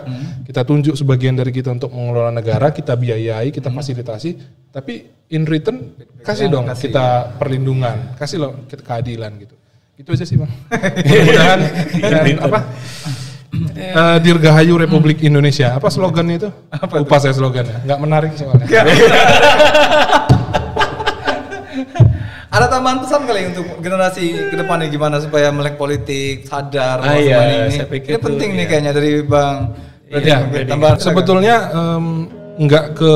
kita tunjuk sebagian dari kita untuk mengelola negara, kita biayai, kita fasilitasi, tapi in return kasih dong kita perlindungan, kasih loh kita keadilan gitu. Itu aja sih Bang. Mudah-mudahan Dirgahayu Republik Indonesia. Apa slogannya itu? Lupa saya slogannya. Nggak menarik soalnya. Ada tambahan pesan kali untuk generasi kedepannya gimana supaya melek politik, sadar ini. Ini penting nih kayaknya dari Bang. Sebetulnya nggak ke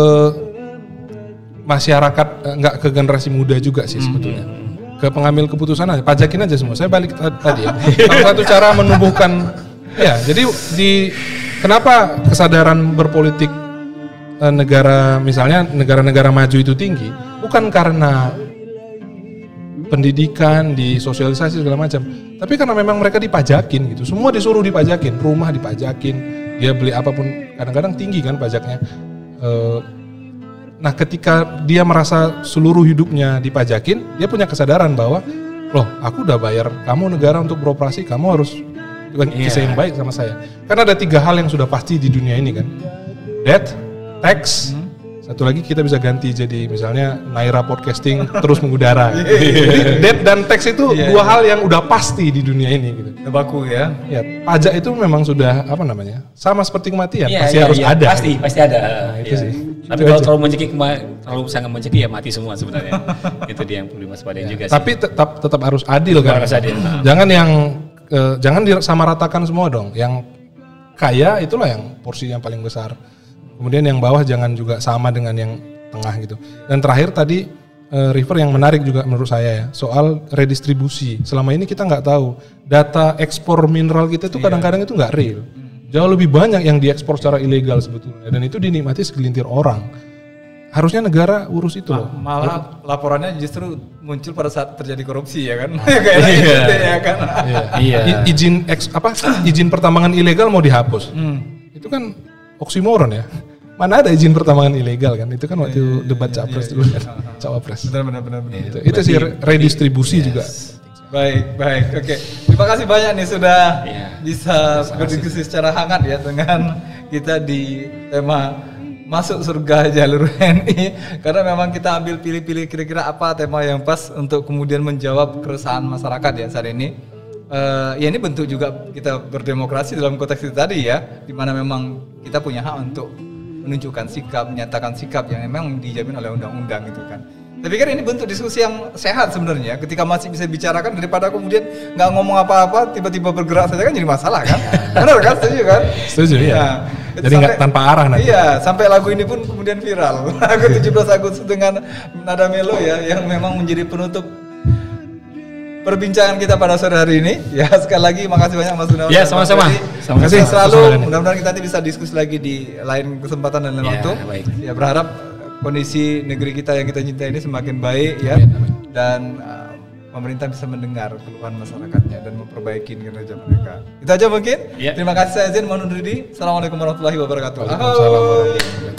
masyarakat, nggak ke generasi muda juga sih sebetulnya. Ke pengambil keputusan aja, pajakin aja semua. Saya balik tadi ya. Salah satu cara menumbuhkan jadi kenapa kesadaran berpolitik negara-negara maju itu tinggi? Bukan karena pendidikan, disosialisasi segala macam, tapi karena memang mereka dipajakin gitu. Semua disuruh dipajakin, rumah dipajakin, dia beli apapun kadang-kadang tinggi kan pajaknya. Nah, ketika dia merasa seluruh hidupnya dipajakin, dia punya kesadaran bahwa loh, aku udah bayar kamu negara untuk beroperasi, kamu harus kisah yang baik sama saya. Karena ada 3 hal yang sudah pasti di dunia ini kan. Debt, tax, satu lagi kita bisa ganti jadi misalnya Naira Podcasting terus mengudara. Jadi debt dan tax itu 2 hal yang udah pasti di dunia ini gitu. Udah baku ya. Pajak itu memang sudah sama seperti kematian, pasti harus ada. Pasti ada. Nah, itu sih. Tapi kalau terlalu sangat mencekik ya mati semua sebenarnya. Itu dia yang perlu diwaspadai juga sih. Tapi tetap harus adil kan. Harus adil. Jangan disamaratakan semua dong. Yang kaya itulah yang porsi yang paling besar. Kemudian yang bawah jangan juga sama dengan yang tengah gitu. Dan terakhir tadi River yang menarik juga menurut saya ya, soal redistribusi. Selama ini kita nggak tahu data ekspor mineral kita itu kadang-kadang itu nggak real. Jauh lebih banyak yang diekspor secara ilegal sebetulnya. Dan itu dinikmati segelintir orang. Harusnya negara urus itu loh. Malah laporannya justru muncul pada saat terjadi korupsi ya kan. Izin pertambangan ilegal mau dihapus. Itu kan oksimoron ya. Mana ada izin pertambangan ilegal kan? Itu kan waktu debat capres dulu kan. Cawapres. Benar. Itu sih redistribusi juga. Baik. Oke. Terima kasih banyak nih sudah bisa berdiskusi secara hangat ya dengan kita di tema masuk surga jalur WNI, karena memang kita ambil pilih-pilih kira-kira apa tema yang pas untuk kemudian menjawab keresahan masyarakat ya saat ini. Ini bentuk juga kita berdemokrasi dalam konteks itu tadi ya, di mana memang kita punya hak untuk menunjukkan sikap, menyatakan sikap yang memang dijamin oleh undang-undang gitu kan. Tapi kan ini bentuk diskusi yang sehat sebenarnya. Ketika masih bisa bicarakan daripada kemudian nggak ngomong apa-apa, tiba-tiba bergerak saja kan jadi masalah kan? Benar kan? Setuju kan? Setuju ya. Nah, jadi nggak tanpa arah nanti. Iya, sampai lagu ini pun kemudian viral. Lagu 17 Agustus dengan nada melo ya, yang memang menjadi penutup perbincangan kita pada sore hari ini. Ya, sekali lagi makasih banyak Mas Gunawan. Ya, sama-sama. Terima kasih selalu. Mudah-mudahan kita nanti bisa diskusi lagi di lain kesempatan dan lain Ya, waktu. baik. Ya, berharap kondisi negeri kita yang kita cintai ini semakin baik ya. Dan pemerintah bisa mendengar keluhan masyarakatnya dan memperbaiki kinerja mereka. Itu aja mungkin. Ya. Terima kasih, saya izin mohon undur diri. Assalamualaikum warahmatullahi wabarakatuh. Waalaikumsalam warahmatullahi wabarakatuh.